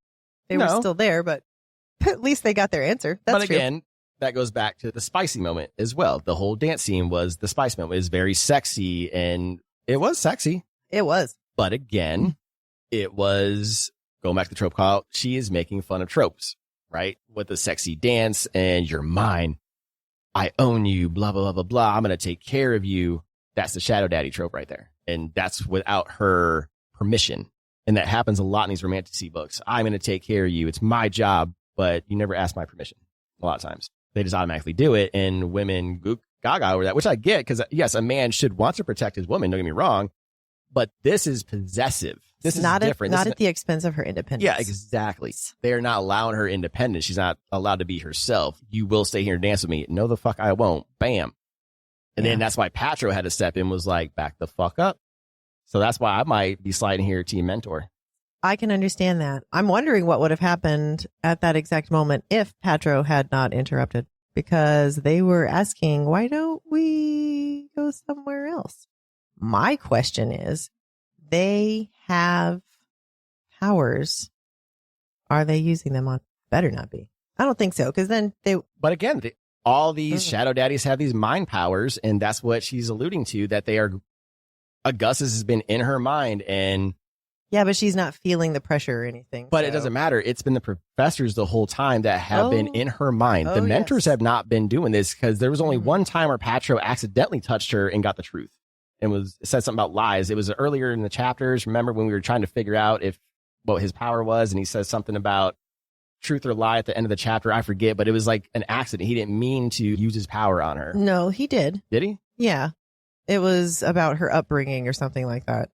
They were No. still there, but at least they got their answer. That's but again, that goes back to the spicy moment as well. The whole dance scene was the spice moment. It was very sexy, and it was sexy. true. It was. But again, it was going back to the trope call. She is making fun of tropes, right? With the sexy dance and you're mine. I own you, blah, blah, blah, blah, blah. I'm going to take care of you. That's the shadow daddy trope right there. And that's without her permission. And that happens a lot in these romantic books. I'm going to take care of you. It's my job, but you never ask my permission. A lot of times they just automatically do it. And women go gaga over that, which I get because yes, a man should want to protect his woman. Don't get me wrong. But this is possessive. This is not different. Not This at the expense of her independence. yeah, exactly. They're not allowing her independence. She's not allowed to be herself. You will stay here and dance with me. No, the fuck I won't. Bam. And then that's why Patro had to step in, was like, back the fuck up. So that's why I might be sliding here to mentor. I can understand that. I'm wondering what would have happened at that exact moment if Patro had not interrupted, because they were asking, why don't we go somewhere else? My question is, they have powers. Are they using them on? Better not be. I don't think so, because then they. But again, all these shadow daddies have these mind powers, and that's what she's alluding to, that they are. Augustus has been in her mind, and Yeah, but she's not feeling the pressure or anything. but so. it doesn't matter. It's been the professors the whole time that have been in her mind. Oh, The mentors yes. have not been doing this, because there was only Mhm. one time where Patro accidentally touched her and got the truth, and said something about lies. It was earlier in the chapters. Remember when we were trying to figure out what his power was, and he says something about truth or lie at the end of the chapter. I forget, but it was like an accident. He didn't mean to use his power on her. No, he did. Did he? Yeah. It was about her upbringing or something like that.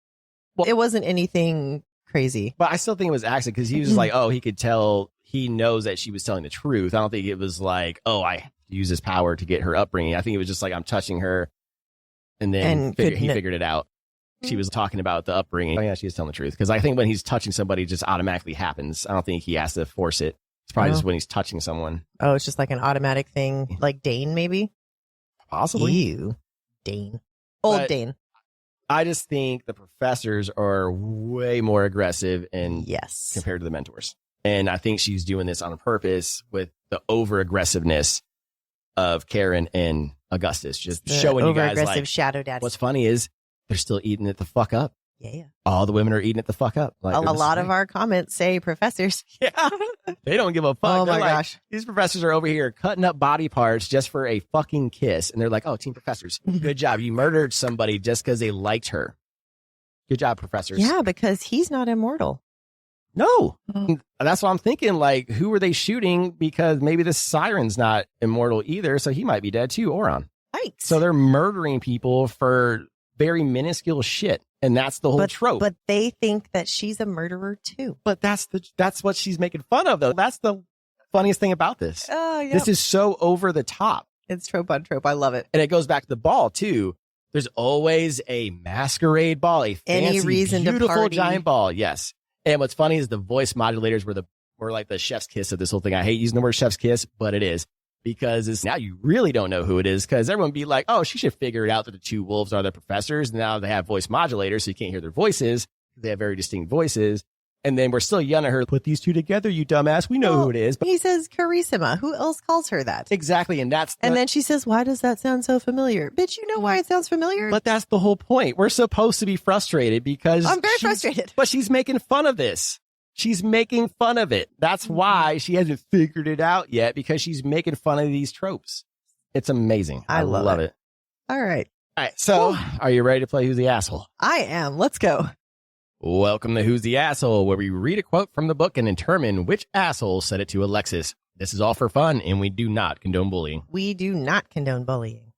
Well- It wasn't anything crazy. But I still think it was accident, because he was just like, oh, he could tell, he knows that she was telling the truth. I don't think it was like, oh, I use his power to get her upbringing. I think it was just like, I'm touching her. And then And he couldn't- figured it out. She was talking about the upbringing. Oh, yeah, she was telling the truth. Because I think when he's touching somebody, it just automatically happens. I don't think he has to force it. It's probably just when he's touching someone. Oh, it's just like an automatic thing, like Dane, maybe? Possibly. Ew. Dane. Old But Dane. I just think the professors are way more aggressive and Yes. compared to the mentors. And I think she's doing this on purpose with the over aggressiveness of Karen and Augustus, just The showing you guys over-aggressive like, shadow daddy. what's funny is they're still eating it the fuck up. Yeah. All the women are eating it the fuck up. Like, A lot of our comments say professors. yeah, they don't give a fuck. Oh They're my like, gosh. these professors are over here cutting up body parts just for a fucking kiss. And they're like, oh, team professors, good job. You murdered somebody just because they liked her. Good job, professors. Yeah, because he's not immortal. No, Oh. that's what I'm thinking. Like, who are they shooting? Because maybe this siren's not immortal either. So he might be dead too, Oron. Right. So they're murdering people for very minuscule shit. And that's the whole trope. But they think that she's a murderer too. But that's what she's making fun of, though. That's the funniest thing about this. Oh, yeah. This is so over the top. It's trope on trope. I love it. And it goes back to the ball, too. There's always a masquerade ball, a fancy, reason to beautiful party. giant ball. Yes. And what's funny is the voice modulators were like the chef's kiss of this whole thing. I hate using the word chef's kiss, but it is. Because it's now you really don't know who it is, because everyone would be like, oh, she should figure it out that the two wolves are the professors. And now they have voice modulators, so you can't hear their voices. They have very distinct voices. And then we're still yelling at her, put these two together, you dumbass. We know who it is. But He says Carissima. Who else calls her that? exactly. And that's And then she says, why does that sound so familiar? Bitch, you know why it sounds familiar? but that's the whole point. We're supposed to be frustrated because I'm very she's- frustrated. But she's making fun of this. She's making fun of it. That's why she hasn't figured it out yet, because she's making fun of these tropes. It's amazing. I love it. All right. All right. So are you ready to play Who's the Asshole? I am. Let's go. Welcome to Who's the Asshole, where we read a quote from the book and determine which asshole said it to Alexis. This is all for fun, and we do not condone bullying. We do not condone bullying.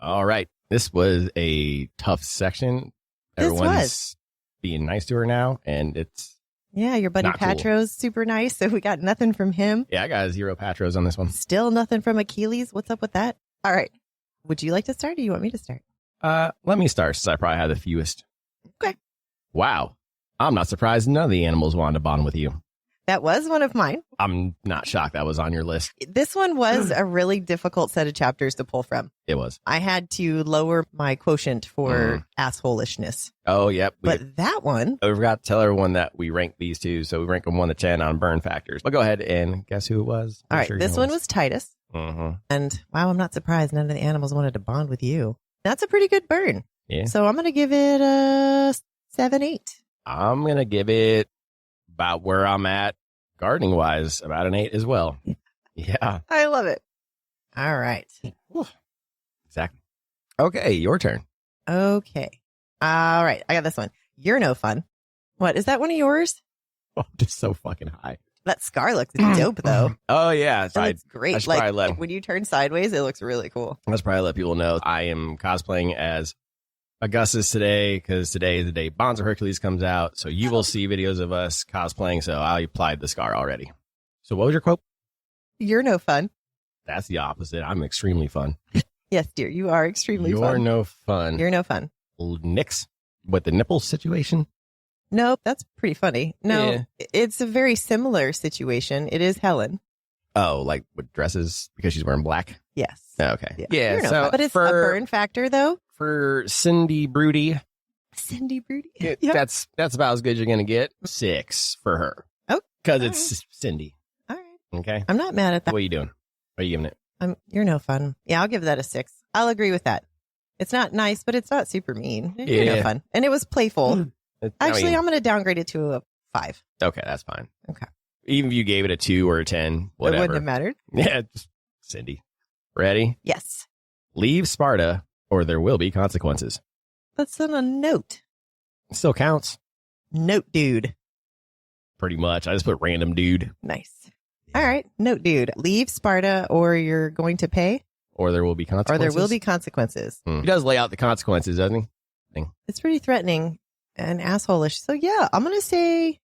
All right. This was a tough section. This Everyone's was. being nice to her now, and it's Yeah, your buddy Not cool. Patro's super nice, so we got nothing from him. I got 0 Patros on this one. Still nothing from Achilles. What's up with that? All right. Would you like to start, or do you want me to start? Let me start, since I probably have the fewest. Okay. Wow. I'm not surprised none of the animals wanted to bond with you. That was one of mine. I'm not shocked that was on your list. This one was a really difficult set of chapters to pull from. It was. I had to lower my quotient for assholishness. Oh, yep. But that one, I forgot to tell everyone that we ranked these two, so we rank them 1 to 10 on burn factors. But go ahead and guess who it was. all right, this one was Titus. Mm-hmm. And wow, I'm not surprised none of the animals wanted to bond with you. That's a pretty good burn. Yeah. So I'm going to give it a 7-8. I'm going to give it about where I'm at, gardening wise, about an 8 as well. Yeah, I love it. All right. exactly. Okay, your turn. Okay. All right. I got this one. You're no fun. What? Is that one of yours? Oh, I'm just so fucking high. That scar looks dope, though. Oh, yeah. It looks great. I should probably let- when you turn sideways, it looks really cool. Let's probably let people know I am cosplaying as Augustus today, because today is the day Blood of Hercules comes out. So you will see videos of us cosplaying. So I applied the scar already. So what was your quote? You're no fun. That's the opposite. I'm extremely fun. Yes, dear. You are extremely You're fun. no fun. You're no fun. Nix with the nipple situation. Nope. That's pretty funny. No, Yeah. it's a very similar situation. It is Helen. Oh, like with dresses because she's wearing black. Yes. Okay. You're no so fun. But it's a burn factor, though. for Cindy Broody, Cindy Broody. Yep. Yep. that's about as good as you're gonna get. 6 for her. Oh, because all it's Cindy. All right. Okay. I'm not mad at that. What are you doing? What are you giving it? You're no fun. Yeah, I'll give that a 6. I'll agree with that. It's not nice, but it's not super mean. You're no Yeah. fun. And it was playful. Actually, I mean, I'm going to downgrade it to a 5. okay, that's fine. Okay. Even if you gave it a 2 or a 10, whatever. It wouldn't have mattered. Yeah, just Cindy. Ready? Yes. Leave Sparta, or there will be consequences. That's on a note. Still counts, Note dude. pretty much. I just put random dude, Nice. All right. Note dude. Leave Sparta or you're going to pay, or there will be or consequences. there will be consequences. He does lay out the consequences, doesn't he? It's pretty threatening and asshole-ish. So yeah, I'm going to say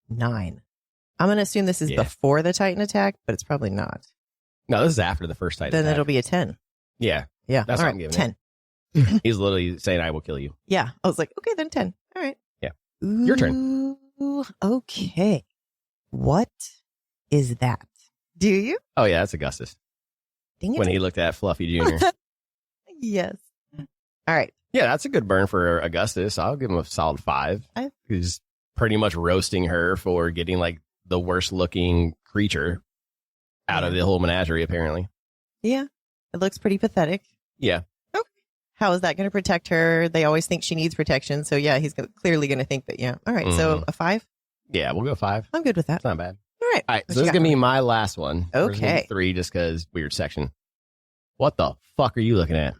9. I'm going to assume this is Yeah. before the Titan attack, but it's probably not. No, this is after the first Titan Then attack. it'll be a 10. Yeah, Yeah. That's All what right. I'm giving 10. he's literally saying, I will kill you. Yeah. I was like, okay, then 10. All right. Yeah. Your turn. Ooh, okay. What is that? Do you? Oh, yeah, that's Augustus. Dang it. When he looked at Fluffy Jr. Yes. All right. Yeah, that's a good burn for Augustus. I'll give him a solid 5. He's pretty much roasting her for getting like the worst looking creature out of the whole menagerie, apparently. Yeah. It looks pretty pathetic. Yeah. Okay. How is that going to protect her? They always think she needs protection. So, yeah, he's clearly going to think that, yeah. All right. So, a 5? Yeah, we'll go 5. I'm good with that. It's not bad. All right. All right. So, this is going to be my last one. Okay. 3, just because weird section. What the fuck are you looking at?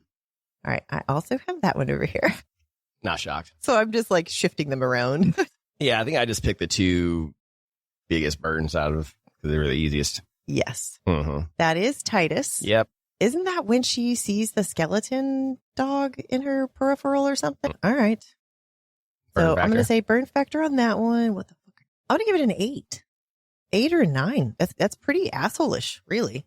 All right. I also have that one over here. Not shocked. So, I'm just like shifting them around. Yeah, I think I just picked the 2 biggest burns out of because they were the easiest. Yes. Mm-hmm. That is Titus. Yep. Isn't that when she sees the skeleton dog in her peripheral or something? All right. Burn so factor. I'm going to say burn factor on that one. What the fuck? I'm going to give it an 8. 8 or a 9. That's pretty asshole-ish, really.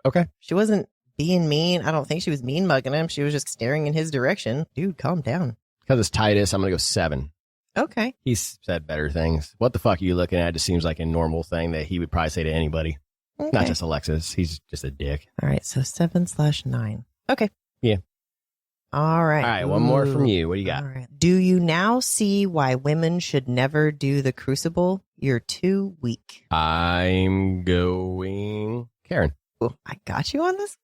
Okay. She wasn't being mean. I don't think she was mean mugging him. She was just staring in his direction. Dude, calm down. Because it's Titus, I'm going to go 7. Okay. He's said better things. What the fuck are you looking at? It just seems like a normal thing that he would probably say to anybody. Okay. Not just Alexis. He's just a dick. All right. So 7/9. Okay. Yeah. All right. All right. One more from you. What do you got? All right. Do you now see why women should never do the crucible? You're too weak. I'm going Karen. Ooh, I got you on this.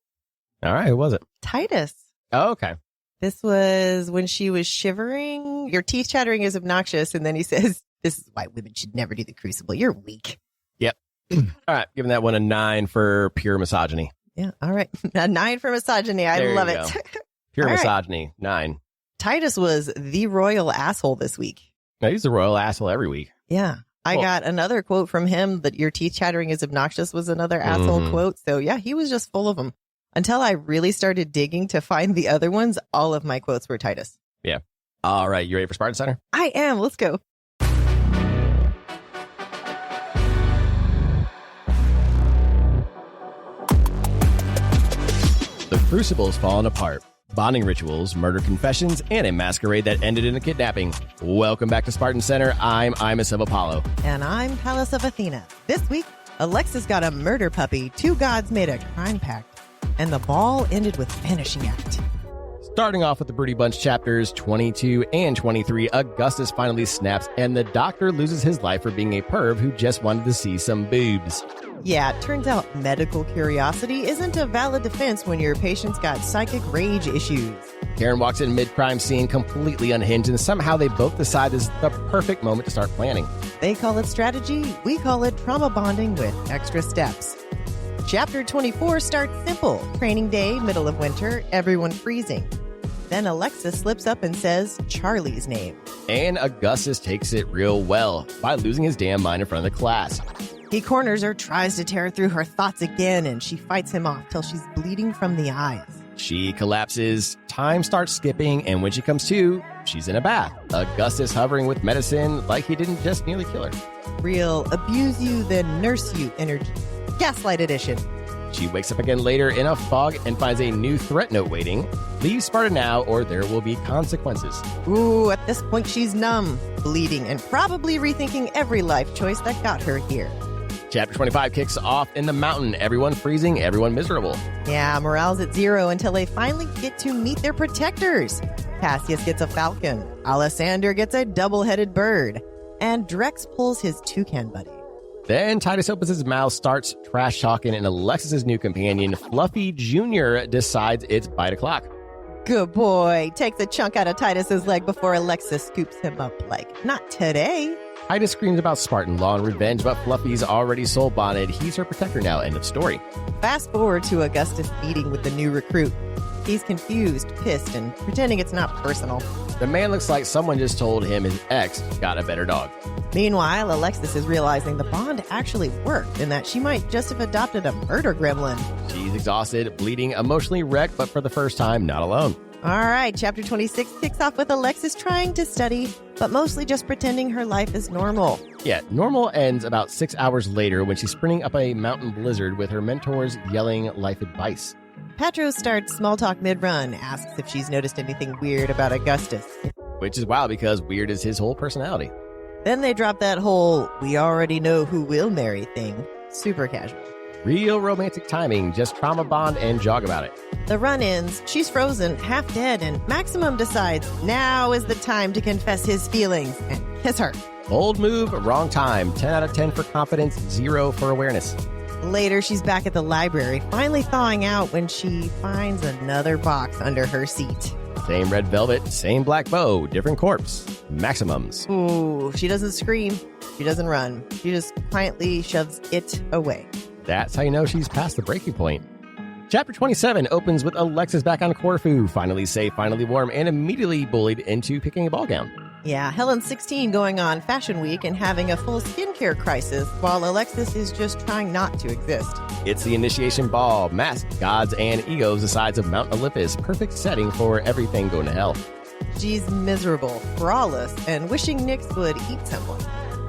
All right. Who was it? Titus. Oh, okay. This was when she was shivering. Your teeth chattering is obnoxious. And then he says, this is why women should never do the crucible. You're weak. Yep. All right. Giving that one a 9 for pure misogyny. Yeah. All right. A 9 for misogyny. I There love you it. go. Pure All right. misogyny. 9. Titus was the royal asshole this week. Now, he's a royal asshole every week. Yeah. I Cool. got another quote from him that your teeth chattering is obnoxious was another asshole quote. So yeah, he was just full of them. Until I really started digging to find the other ones, all of my quotes were Titus. Yeah. All right. You ready for Spartan Center? I am. Let's go. The Crucible's fallen apart. Bonding rituals, murder confessions, and a masquerade that ended in a kidnapping. Welcome back to Spartan Center. I'm Imus of Apollo. And I'm Pallas of Athena. This week, Alexis got a murder puppy, 2 gods made a crime pact, and the ball ended with vanishing act. Starting off with the Broody Bunch chapters 22 and 23, Augustus finally snaps, and the doctor loses his life for being a perv who just wanted to see some boobs. Yeah, it turns out medical curiosity isn't a valid defense when your patient's got psychic rage issues. Karen walks in mid-crime scene completely unhinged, and somehow they both decide this is the perfect moment to start planning. They call it strategy, we call it trauma bonding with extra steps. Chapter 24 starts simple. Training day, middle of winter, everyone freezing. Then Alexis slips up and says Charlie's name. And Augustus takes it real well by losing his damn mind in front of the class. He corners her, tries to tear through her thoughts again, and she fights him off till she's bleeding from the eyes. She collapses, time starts skipping, and when she comes to, she's in a bath. Augustus hovering with medicine like he didn't just nearly kill her. Real abuse you, then nurse you energy. Gaslight edition. She wakes up again later in a fog and finds a new threat note waiting. Leave Sparta now or there will be consequences. Ooh, at this point she's numb, bleeding, and probably rethinking every life choice that got her here. Chapter 25 kicks off in the mountain. Everyone freezing, everyone miserable. Yeah, morale's at 0 until they finally get to meet their protectors. Cassius gets a falcon, Alessander gets a double-headed bird, and Drex pulls his toucan buddy. Then Titus opens his mouth, starts trash talking, and Alexis' new companion, Fluffy Jr., decides it's bite o'clock. Good boy. Takes a chunk out of Titus's leg before Alexis scoops him up like, not today. Titus screams about Spartan law and revenge, but Fluffy's already soul bonded. He's her protector now. End of story. Fast forward to Augustus meeting with the new recruit. He's confused, pissed, and pretending it's not personal. The man looks like someone just told him his ex got a better dog. Meanwhile, Alexis is realizing the bond actually worked and that she might just have adopted a murder gremlin. She's exhausted, bleeding, emotionally wrecked, but for the first time, not alone. All right, chapter 26 kicks off with Alexis trying to study, but mostly just pretending her life is normal. Yeah, normal ends about 6 hours later when she's sprinting up a mountain blizzard with her mentors yelling life advice. Patros starts small talk mid-run, asks if she's noticed anything weird about Augustus. Which is wild because weird is his whole personality. Then they drop that whole, we already know who will marry thing. super casual. Real romantic timing, just trauma bond and jog about it. The run ends, she's frozen, half dead, and Maximum decides now is the time to confess his feelings and kiss her. Bold move, wrong time. 10 out of 10 for confidence, 0 for awareness. Later, she's back at the library, finally thawing out when she finds another box under her seat. Same red velvet, same black bow, different corpse. Maximums. Ooh, she doesn't scream. She doesn't run. She just quietly shoves it away. That's how you know she's past the breaking point. Chapter 27 opens with Alexis back on Corfu, finally safe, finally warm, and immediately bullied into picking a ball gown. Yeah, Helen's 16 going on Fashion Week and having a full skincare crisis, while Alexis is just trying not to exist. It's the initiation ball, masked gods and egos the sides of Mount Olympus, perfect setting for everything going to hell. She's miserable, braless, and wishing Nyx would eat someone.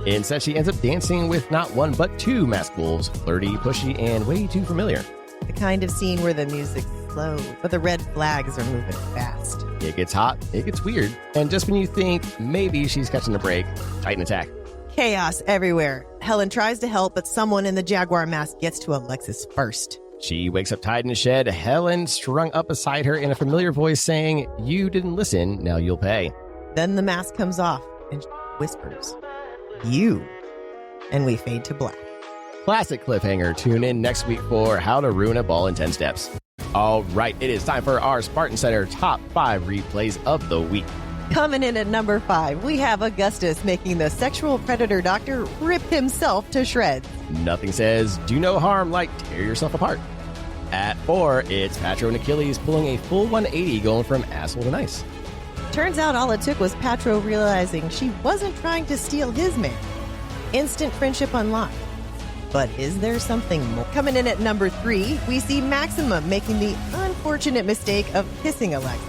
Instead, she ends up dancing with not one but two masked wolves, flirty, pushy, and way too familiar. The kind of scene where the music's slow, but the red flags are moving fast. It gets hot, it gets weird, and just when you think maybe she's catching a break, Titan attack. Chaos everywhere. Helen tries to help, but someone in the Jaguar mask gets to Alexis first. She wakes up tied in a shed, Helen strung up beside her in a familiar voice saying, "You didn't listen, now you'll pay." Then the mask comes off, and she whispers, "You." And we fade to black. Classic cliffhanger. Tune in next week for How to Ruin a Ball in 10 Steps. All right, it is time for our Spartan Center Top 5 Replays of the Week. Coming in at number 5, we have Augustus making the sexual predator doctor rip himself to shreds. Nothing says do no harm like tear yourself apart. At 4, it's Patro and Achilles pulling a full 180 going from asshole to nice. Turns out all it took was Patro realizing she wasn't trying to steal his man. Instant friendship unlocked. But is there something more? Coming in at number 3, we see Maximum making the unfortunate mistake of kissing Alexis.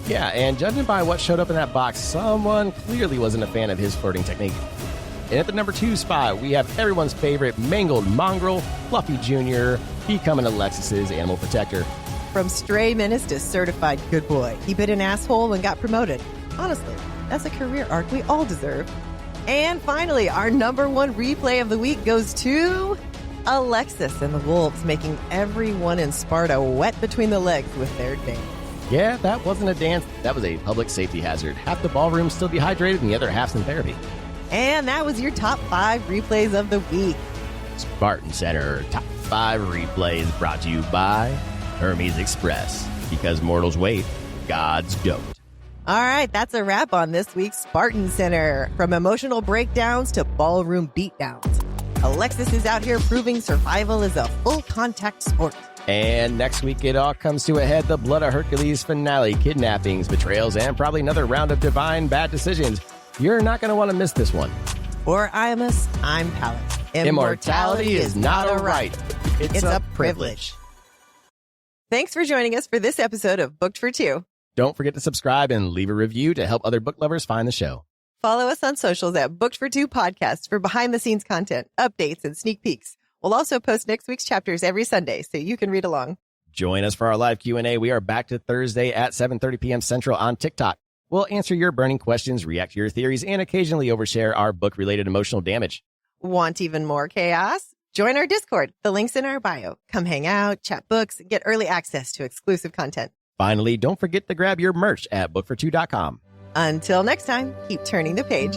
Yeah, and judging by what showed up in that box, someone clearly wasn't a fan of his flirting technique. And at the number 2 spot, we have everyone's favorite mangled mongrel, Fluffy Jr., becoming Alexis's animal protector. From stray menace to certified good boy, he bit an asshole and got promoted. Honestly, that's a career arc we all deserve. And finally, our number 1 replay of the week goes to Alexis and the Wolves, making everyone in Sparta wet between the legs with their dance. Yeah, that wasn't a dance. That was a public safety hazard. Half the ballroom's still dehydrated and the other half's in therapy. And that was your top 5 replays of the week. Spartan Center Top 5 Replays brought to you by Hermes Express. Because mortals wait, gods don't. All right, that's a wrap on this week's Spartan Center. From emotional breakdowns to ballroom beatdowns, Alexis is out here proving survival is a full contact sport. And next week, it all comes to a head. The Blood of Hercules finale, kidnappings, betrayals, and probably another round of divine bad decisions. You're not going to want to miss this one. For Imus, I'm Pallas. Immortality is not a right. It's a privilege. Thanks for joining us for this episode of Booked for Two. Don't forget to subscribe and leave a review to help other book lovers find the show. Follow us on socials at Booked for Two Podcast for behind-the-scenes content, updates, and sneak peeks. We'll also post next week's chapters every Sunday, so you can read along. Join us for our live Q&A. We are back to Thursday at 7:30 p.m. Central on TikTok. We'll answer your burning questions, react to your theories, and occasionally overshare our book-related emotional damage. Want even more chaos? Join our Discord. The link's in our bio. Come hang out, chat books, and get early access to exclusive content. Finally, don't forget to grab your merch at bookfor2.com. Until next time, keep turning the page.